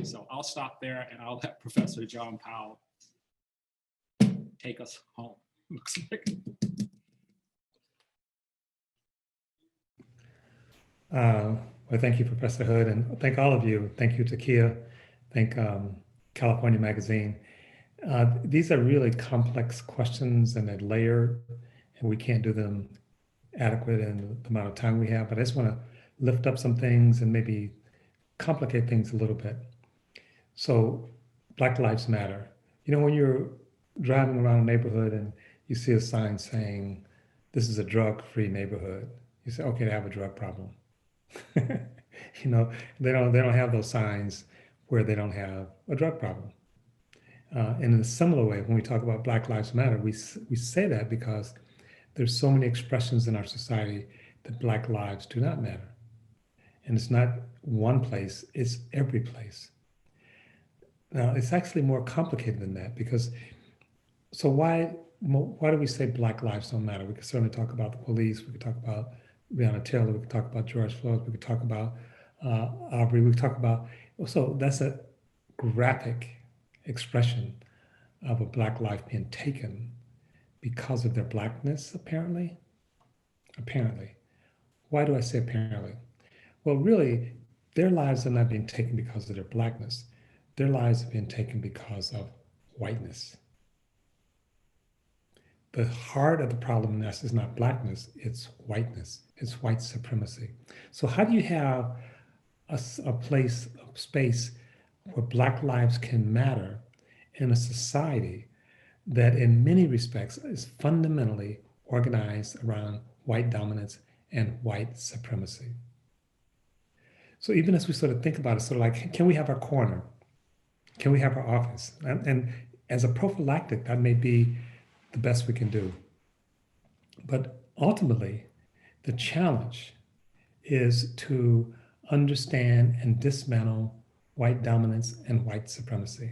So I'll stop there and I'll let Professor John Powell take us home. Looks like. Well, thank you, Professor Hood, and thank all of you. Thank you, Takiyah. Thank California Magazine. These are really complex questions and they're layered, and we can't do them adequate in the amount of time we have, but I just want to lift up some things and maybe complicate things a little bit. So Black Lives Matter. You know, when you're driving around a neighborhood and you see a sign saying, this is a drug-free neighborhood, you say, okay, they have a drug problem. You know, they don't have those signs where they don't have a drug problem. And in a similar way, when we talk about Black Lives Matter, we say that because there's so many expressions in our society that Black lives do not matter. And it's not one place, it's every place. Now, it's actually more complicated than that because, so why do we say Black lives don't matter? We could certainly talk about the police, we could talk about Breonna Taylor, we could talk about George Floyd, we could talk about Aubrey, we could talk about, so that's a graphic expression of a Black life being taken because of their Blackness, apparently. Apparently. Why do I say apparently? Well, really, their lives are not being taken because of their Blackness. Their lives are being taken because of whiteness. The heart of the problem is not Blackness, it's whiteness, it's white supremacy. So how do you have a place, a space where Black lives can matter in a society that in many respects is fundamentally organized around white dominance and white supremacy? So even as we sort of think about it, sort of like, can we have our corner? Can we have our office? And as a prophylactic, that may be the best we can do. But ultimately, the challenge is to understand and dismantle white dominance and white supremacy.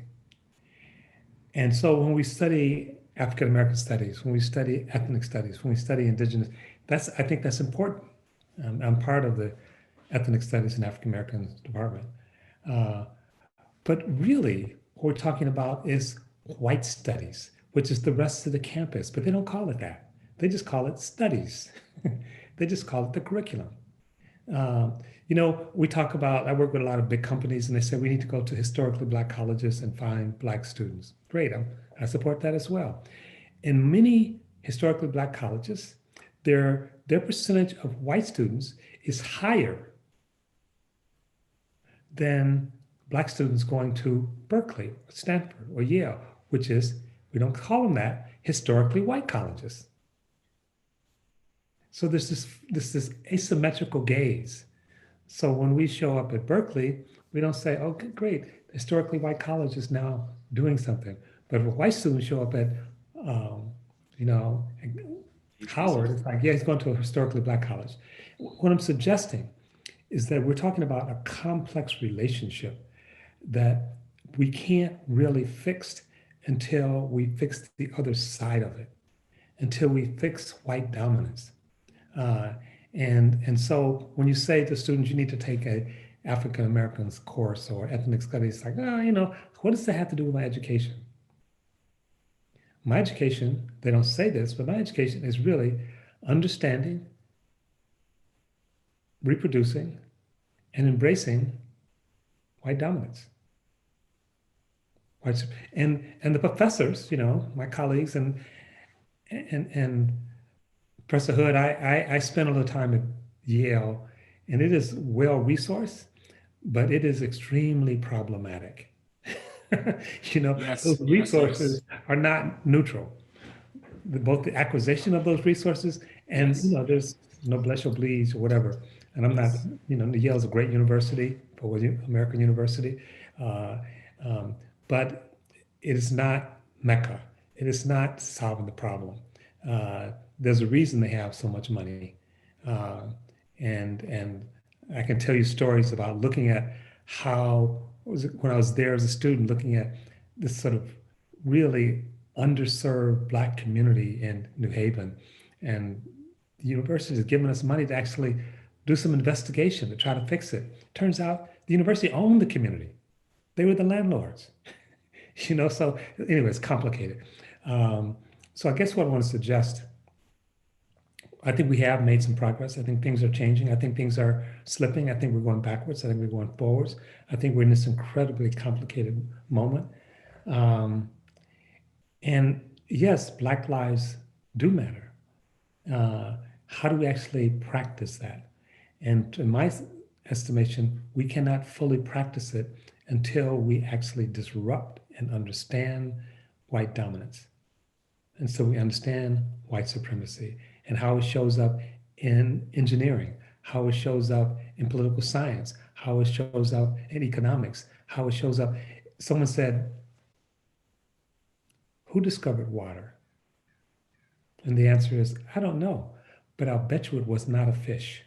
And so when we study African American studies, when we study ethnic studies, when we study indigenous, I think that's important. I'm part of the ethnic studies and African American department. But really, what we're talking about is white studies, which is the rest of the campus, but they don't call it that. They just call it studies. They just call it the curriculum. We talk about, I work with a lot of big companies and they say we need to go to historically Black colleges and find Black students. Great, I support that as well. In many historically Black colleges, their percentage of white students is higher than Black students going to Berkeley, or Stanford, or Yale, which is, we don't call them that, historically white colleges. So there's this asymmetrical gaze. So when we show up at Berkeley, we don't say, oh, great, historically white college is now doing something. But if white students show up at, Howard, it's like, yeah, he's going to a historically Black college. What I'm suggesting is that we're talking about a complex relationship that we can't really fix until we fix the other side of it, until we fix white dominance. And so when you say to students, you need to take a African Americans course or ethnic studies, like, what does that have to do with my education? My education, they don't say this, but my education is really understanding, reproducing, and embracing white dominance. And the professors, my colleagues and Professor Hood, I spent a little time at Yale, and it is well-resourced, but it is extremely problematic. Those resources are not neutral. Both the acquisition of those resources and, there's noblesse oblige or whatever. And I'm not, Yale is a great university, American university, but it is not Mecca. It is not solving the problem. There's a reason they have so much money. And I can tell you stories about looking at how, when I was there as a student, looking at this sort of really underserved Black community in New Haven. And the university has given us money to actually do some investigation to try to fix it. Turns out the university owned the community. They were the landlords. So anyway, it's complicated. So I guess what I want to suggest, I think we have made some progress. I think things are changing. I think things are slipping. I think we're going backwards. I think we're going forwards. I think we're in this incredibly complicated moment. And yes, Black lives do matter. How do we actually practice that? And in my estimation, we cannot fully practice it until we actually disrupt and understand white dominance. And so we understand white supremacy and how it shows up in engineering, how it shows up in political science, how it shows up in economics, how it shows up. Someone said, who discovered water? And the answer is, I don't know, but I'll bet you it was not a fish.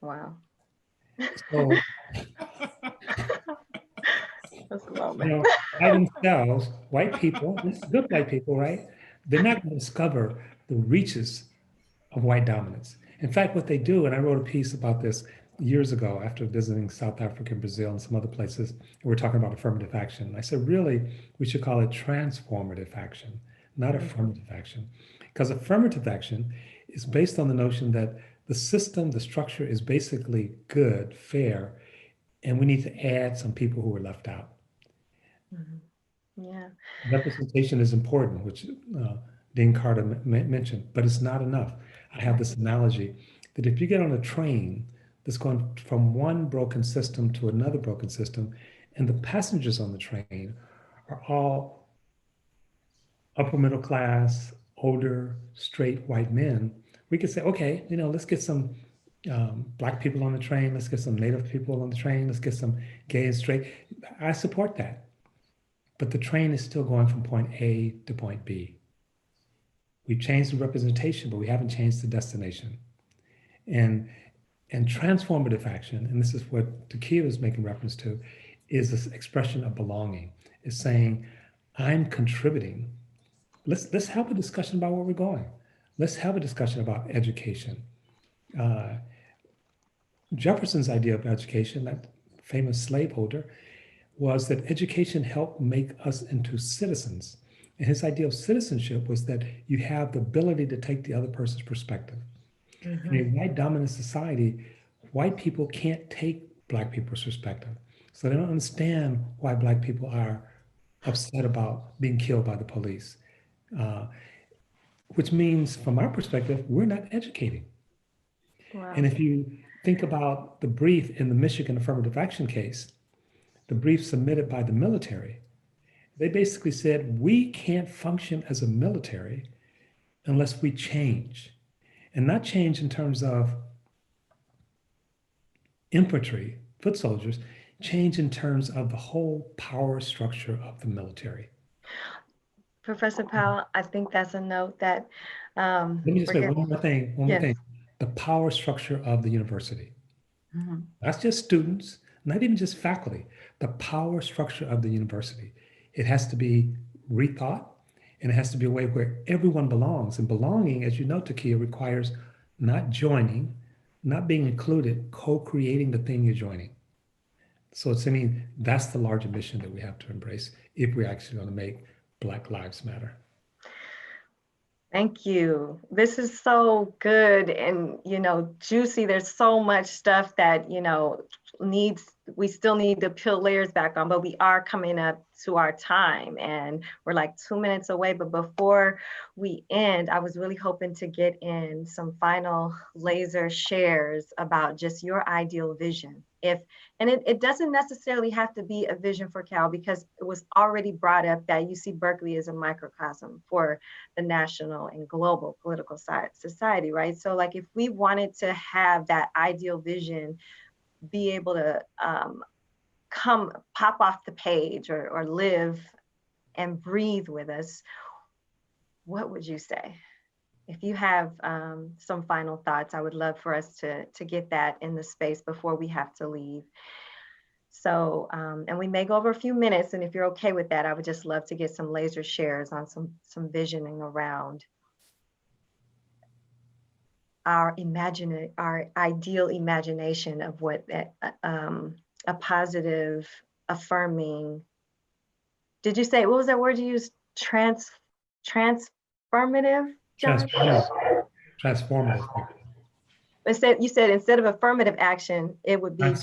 Wow. So, That's a moment. you know, by themselves, white people, this is good white people, right? They're not going to discover the reaches of white dominance. In fact, what they do, and I wrote a piece about this years ago after visiting South Africa and Brazil and some other places, and we're talking about affirmative action. I said, really, we should call it transformative action, not affirmative action. Because affirmative action is based on the notion that the system, the structure is basically good, fair, and we need to add some people who were left out. Yeah. Representation is important, which Dean Carter mentioned, but it's not enough. I have this analogy that if you get on a train that's going from one broken system to another broken system, and the passengers on the train are all upper middle class, older, straight white men, we could say, okay, you know, let's get some Black people on the train, let's get some Native people on the train, let's get some gay and straight. I support that. But the train is still going from point A to point B. We've changed the representation, but we haven't changed the destination. And transformative action, and this is what Takiyah was making reference to, is this expression of belonging. Is saying, I'm contributing. Let's have a discussion about where we're going. Let's have a discussion about education. Jefferson's idea of education, that famous slaveholder, was that education helped make us into citizens. And his idea of citizenship was that you have the ability to take the other person's perspective. In a white dominant society, white people can't take Black people's perspective. So they don't understand why Black people are upset about being killed by the police. Which means, from our perspective, we're not educating. Wow. And if you think about the brief in the Michigan affirmative action case, the brief submitted by the military, they basically said, we can't function as a military unless we change. And not change in terms of infantry, foot soldiers, change in terms of the whole power structure of the military. Professor Powell, I think that's a note that. Let me just say one more thing. More thing. The power structure of the university. That's just students, not even just faculty. The power structure of the university. It has to be rethought, and it has to be a way where everyone belongs. And belonging, as you know, Takiyah, requires not joining, not being included, co-creating the thing you're joining. So it's, I mean, that's the larger mission that we have to embrace if we're actually going to make Black Lives Matter. Thank you. This is so good and, you know, juicy. There's so much stuff that, you know, we still need to peel layers back on, but we are coming up to our time and we're like 2 minutes away. But before we end, I was really hoping to get in some final laser shares about just your ideal vision. And it doesn't necessarily have to be a vision for Cal, because it was already brought up that UC Berkeley is a microcosm for the national and global political society, right? So like if we wanted to have that ideal vision be able to pop off the page or live and breathe with us, what would you say? If you have some final thoughts, I would love for us to get that in the space before we have to leave. So, and we may go over a few minutes, and if you're okay with that, I would just love to get some laser shares on some visioning around our ideal imagination of what a positive, affirming, did you say, what was that word you used? Transformative? Transformative. You said instead of affirmative action, it would be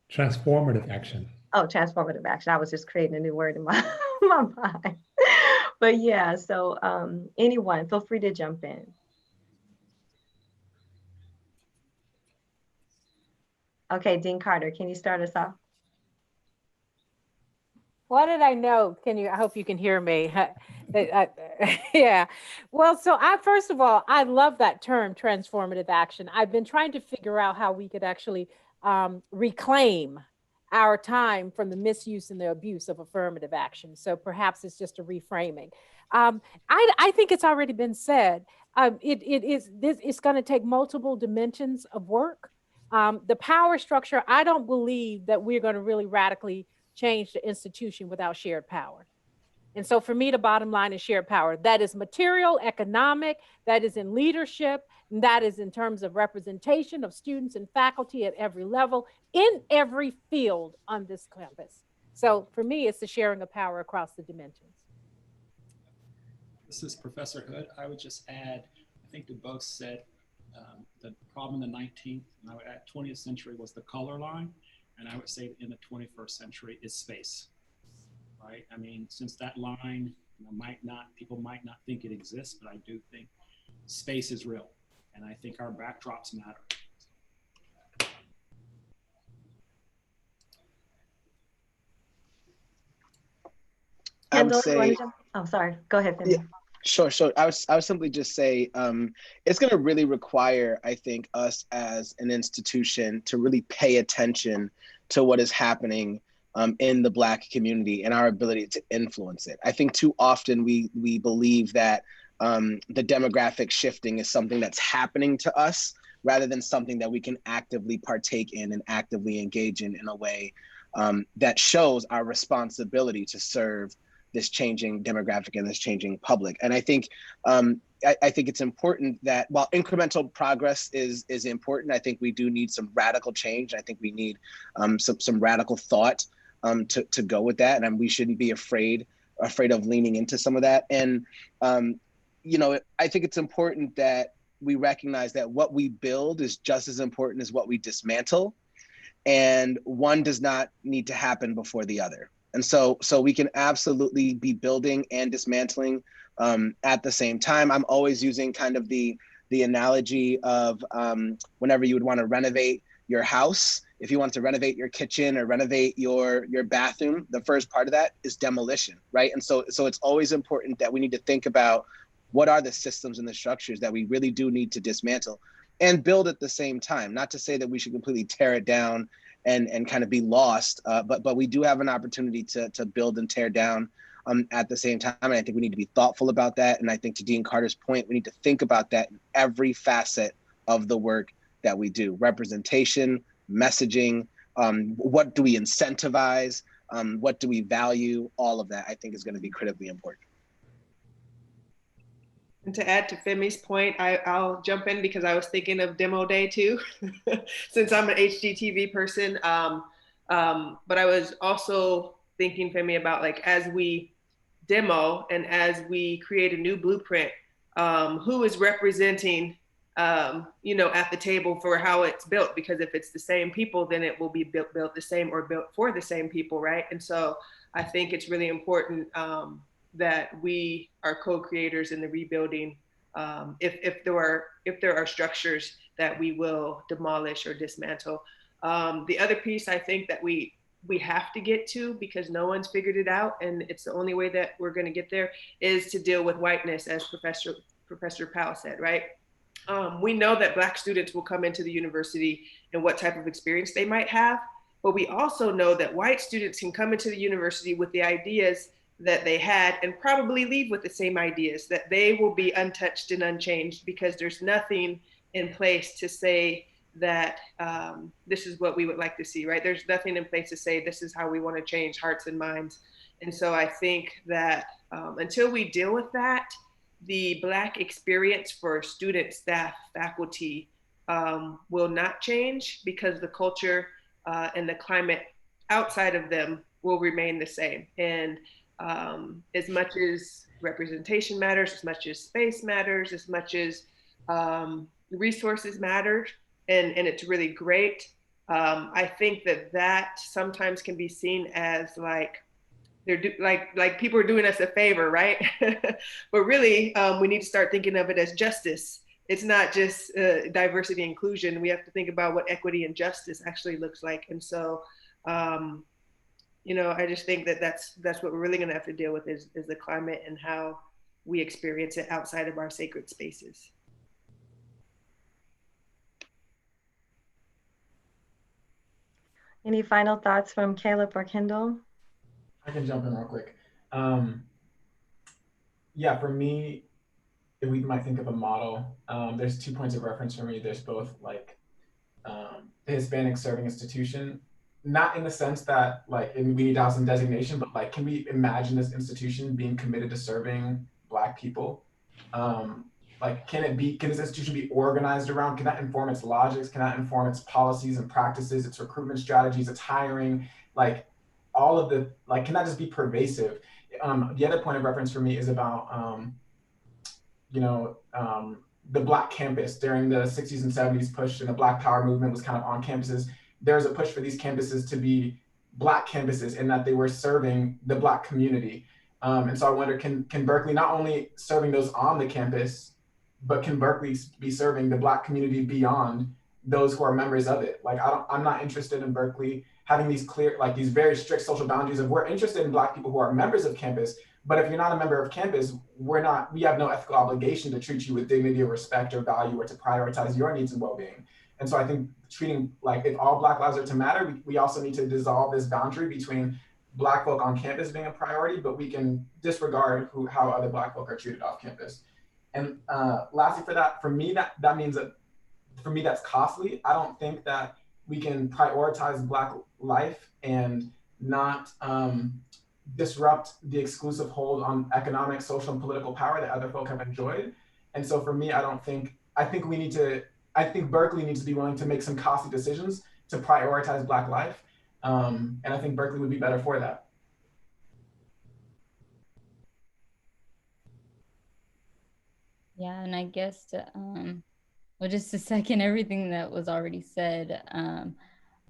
transformative action. Oh, transformative action. I was just creating a new word in my mind. But yeah, so anyone, feel free to jump in. Okay, Dean Carter, can you start us off? What did I know? I hope you can hear me. Yeah. Well, so first of all, I love that term, transformative action. I've been trying to figure out how we could actually reclaim our time from the misuse and the abuse of affirmative action. So perhaps it's just a reframing. I think it's already been said. It's going to take multiple dimensions of work. The power structure, I don't believe that we're going to really radically change the institution without shared power. And so for me, the bottom line is shared power. That is material, economic, that is in leadership, and that is in terms of representation of students and faculty at every level, in every field on this campus. So for me, it's the sharing of power across the dimensions. This is Professor Hood. I would just add, I think they both said the problem in the 19th and I would add 20th century was the color line. And I would say in the 21st century is space. Right? I mean, since that line people might not think it exists, but I do think space is real. And I think our backdrops matter. I would say, oh, sorry. Go ahead, Femi. Yeah, sure. I would simply just say it's going to really require, I think, us as an institution to really pay attention to what is happening in the Black community and our ability to influence it. I think too often we believe that the demographic shifting is something that's happening to us rather than something that we can actively partake in and actively engage in a way that shows our responsibility to serve this changing demographic and this changing public. And I think I think it's important that while incremental progress is important, I think we do need some radical change. I think we need some radical thought to go with that, and we shouldn't be afraid of leaning into some of that. And you know, I think it's important that we recognize that what we build is just as important as what we dismantle, and one does not need to happen before the other. And so we can absolutely be building and dismantling at the same time. I'm always using kind of the analogy of whenever you would want to renovate your house, if you want to renovate your kitchen or renovate your bathroom, the first part of that is demolition, right? And so it's always important that we need to think about what are the systems and the structures that we really do need to dismantle and build at the same time. Not to say that we should completely tear it down and kind of be lost, but we do have an opportunity to build and tear down at the same time. And I think we need to be thoughtful about that. And I think to Dean Carter's point, we need to think about that in every facet of the work that we do. Representation, messaging, what do we incentivize, what do we value, all of that I think is going to be critically important. And to add to Femi's point, I'll jump in because I was thinking of demo day too, since I'm an HGTV person. But I was also thinking, Femi, about like as we demo and as we create a new blueprint, who is representing, you know, at the table for how it's built? Because if it's the same people, then it will be built the same or built for the same people, right? And so I think it's really important that we are co-creators in the rebuilding. If there are structures that we will demolish or dismantle. The other piece I think that we have to get to, because no one's figured it out, and it's the only way that we're going to get there, is to deal with whiteness, as Professor Powell said, right? We know that Black students will come into the university and what type of experience they might have, but we also know that white students can come into the university with the ideas that they had and probably leave with the same ideas, that they will be untouched and unchanged because there's nothing in place to say that this is what we would like to see, right? There's nothing in place to say this is how we want to change hearts and minds. And so I think that until we deal with that, the Black experience for students, staff, faculty will not change, because the culture and the climate outside of them will remain the same. And as much as representation matters, as much as space matters, as much as resources matter, and it's really great, I think that sometimes can be seen as like like people are doing us a favor, right? But really, we need to start thinking of it as justice. It's not just diversity and inclusion. We have to think about what equity and justice actually looks like. And so you know, I just think that that's what we're really going to have to deal with is the climate and how we experience it outside of our sacred spaces. Any final thoughts from Caleb or Kyndall? I can jump in real quick. Yeah, for me, if we might think of a model, there's 2 points of reference for me. There's both like the Hispanic serving institution, not in the sense that like we need to have some designation, but like, can we imagine this institution being committed to serving Black people? Like, can this institution be organized around, can that inform its logics? Can that inform its policies and practices, its recruitment strategies, its hiring, like all of the, like, can that just be pervasive? The other point of reference for me is about, the Black campus during the 60s and 70s push, and the Black Power movement was kind of on campuses. There's a push for these campuses to be Black campuses in that they were serving the Black community. And so I wonder, can Berkeley not only serving those on the campus, but can Berkeley be serving the Black community beyond those who are members of it? Like, I'm not interested in Berkeley having these clear, like these very strict social boundaries of, we're interested in Black people who are members of campus, but if you're not a member of campus, we have no ethical obligation to treat you with dignity or respect or value, or to prioritize your needs and well-being. And so I think treating, like, if all Black lives are to matter, we also need to dissolve this boundary between Black folk on campus being a priority, but we can disregard how other Black folk are treated off campus. And lastly, for me, that means that, for me, that's costly. I don't think that we can prioritize Black life and not disrupt the exclusive hold on economic, social, and political power that other folk have enjoyed. And so for me, I think Berkeley needs to be willing to make some costly decisions to prioritize Black life. And I think Berkeley would be better for that. Yeah, and I guess just to second everything that was already said, I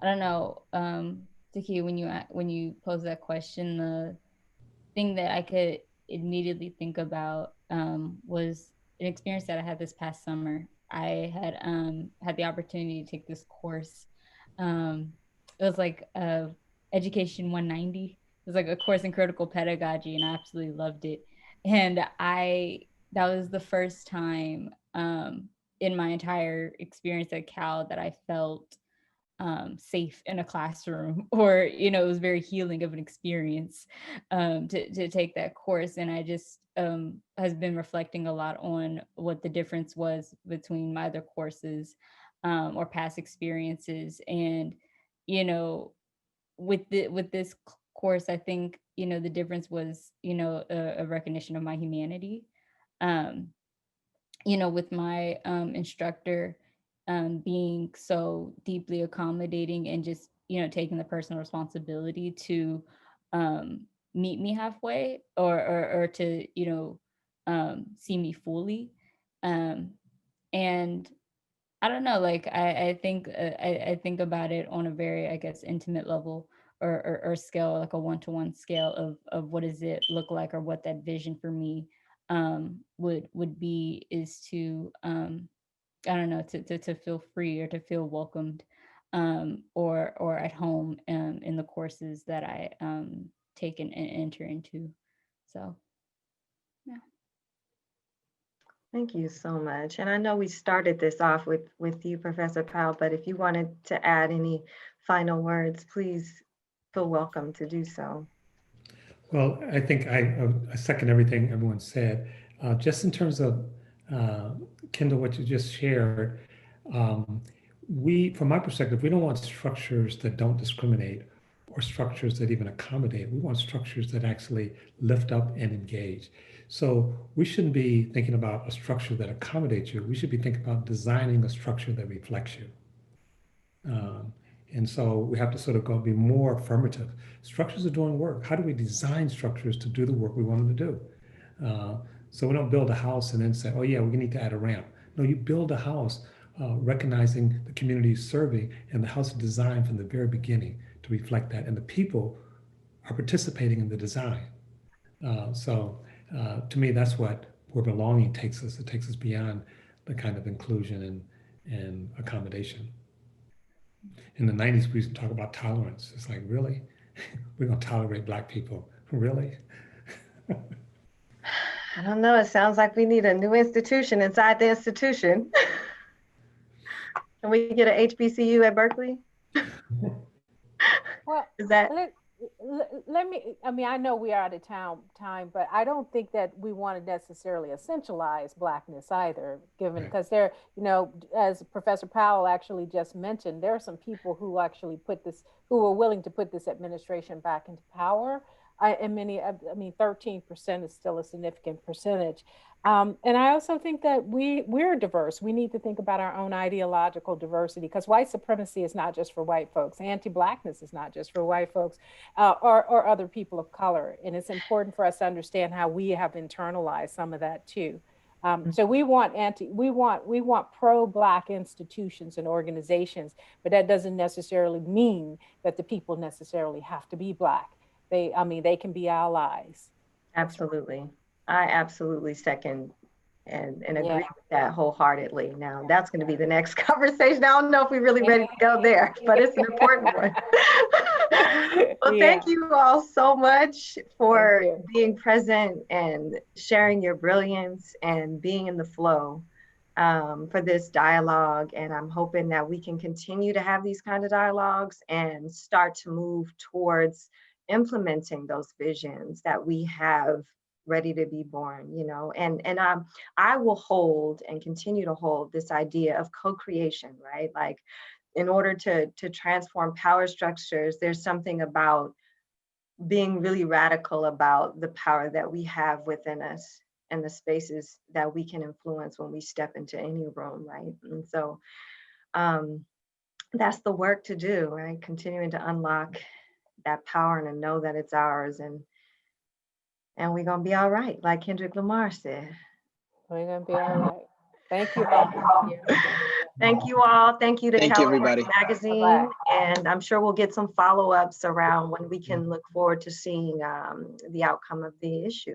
don't know, Takiyah, when you pose that question, the thing that I could immediately think about was an experience that I had this past summer. I had the opportunity to take this course. It was like Education 190. It was like a course in critical pedagogy, and I absolutely loved it. And that was the first time in my entire experience at Cal that I felt safe in a classroom, or it was very healing of an experience to take that course. And I just has been reflecting a lot on what the difference was between my other courses or past experiences. And with this course, I think the difference was a recognition of my humanity. With my instructor being so deeply accommodating and just taking the personal responsibility to meet me halfway, or to see me fully. And I don't know, like I think about it on a very, I guess, intimate level, or scale, like a one-to-one scale of what does it look like, or what that vision for me would be, is to I don't know, to feel free, or to feel welcomed, or at home in the courses that I take and enter into. So, yeah. Thank you so much. And I know we started this off with you, Professor Powell, but if you wanted to add any final words, please feel welcome to do so. Well, I think I second everything everyone said. Just in terms of Kyndall, what you just shared, from my perspective, we don't want structures that don't discriminate, or structures that even accommodate. We want structures that actually lift up and engage. So we shouldn't be thinking about a structure that accommodates you. We should be thinking about designing a structure that reflects you. And so we have to sort of be more affirmative. Structures are doing work. How do we design structures to do the work we want them to do? So we don't build a house and then say, oh yeah, we need to add a ramp. No, you build a house recognizing the community you're serving, and the house is designed from the very beginning to reflect that. And the people are participating in the design. So to me, that's where belonging takes us. It takes us beyond the kind of inclusion and accommodation. In the 90s, we used to talk about tolerance. It's like, really? We're going to tolerate Black people? Really? I don't know. It sounds like we need a new institution inside the institution. Can we get an HBCU at Berkeley? Well, Is that let me, I mean, I know we are out of time, but I don't think that we want to necessarily essentialize Blackness either, given, because there, you know, as Professor Powell actually just mentioned, there are some people who actually who were willing to put this administration back into power. And many, I mean, 13% is still a significant percentage. And I also think that we're diverse. We need to think about our own ideological diversity, because white supremacy is not just for white folks. Anti-Blackness is not just for white folks or other people of color. And it's important for us to understand how we have internalized some of that too. So we want pro-Black institutions and organizations, but that doesn't necessarily mean that the people necessarily have to be Black. They can be allies. absolutely? I absolutely second and agree with that wholeheartedly. Now, that's going to be the next conversation. I don't know if we're really ready to go there, but it's an important one. Well, thank you all so much for being present and sharing your brilliance and being in the flow for this dialogue. And I'm hoping that we can continue to have these kind of dialogues and start to move towards implementing those visions that we have ready to be born, you know, and I will hold and continue to hold this idea of co-creation, right? Like, in order to transform power structures, there's something about being really radical about the power that we have within us and the spaces that we can influence when we step into any room, right? And so that's the work to do, right? Continuing to unlock that power and to know that it's ours, and we're gonna be all right, like Kendrick Lamar said. We're gonna be all right. Thank you all. Thank you all. Thank you to Thank you, everybody. Magazine. Bye-bye. And I'm sure we'll get some follow-ups around when we can look forward to seeing the outcome of the issue.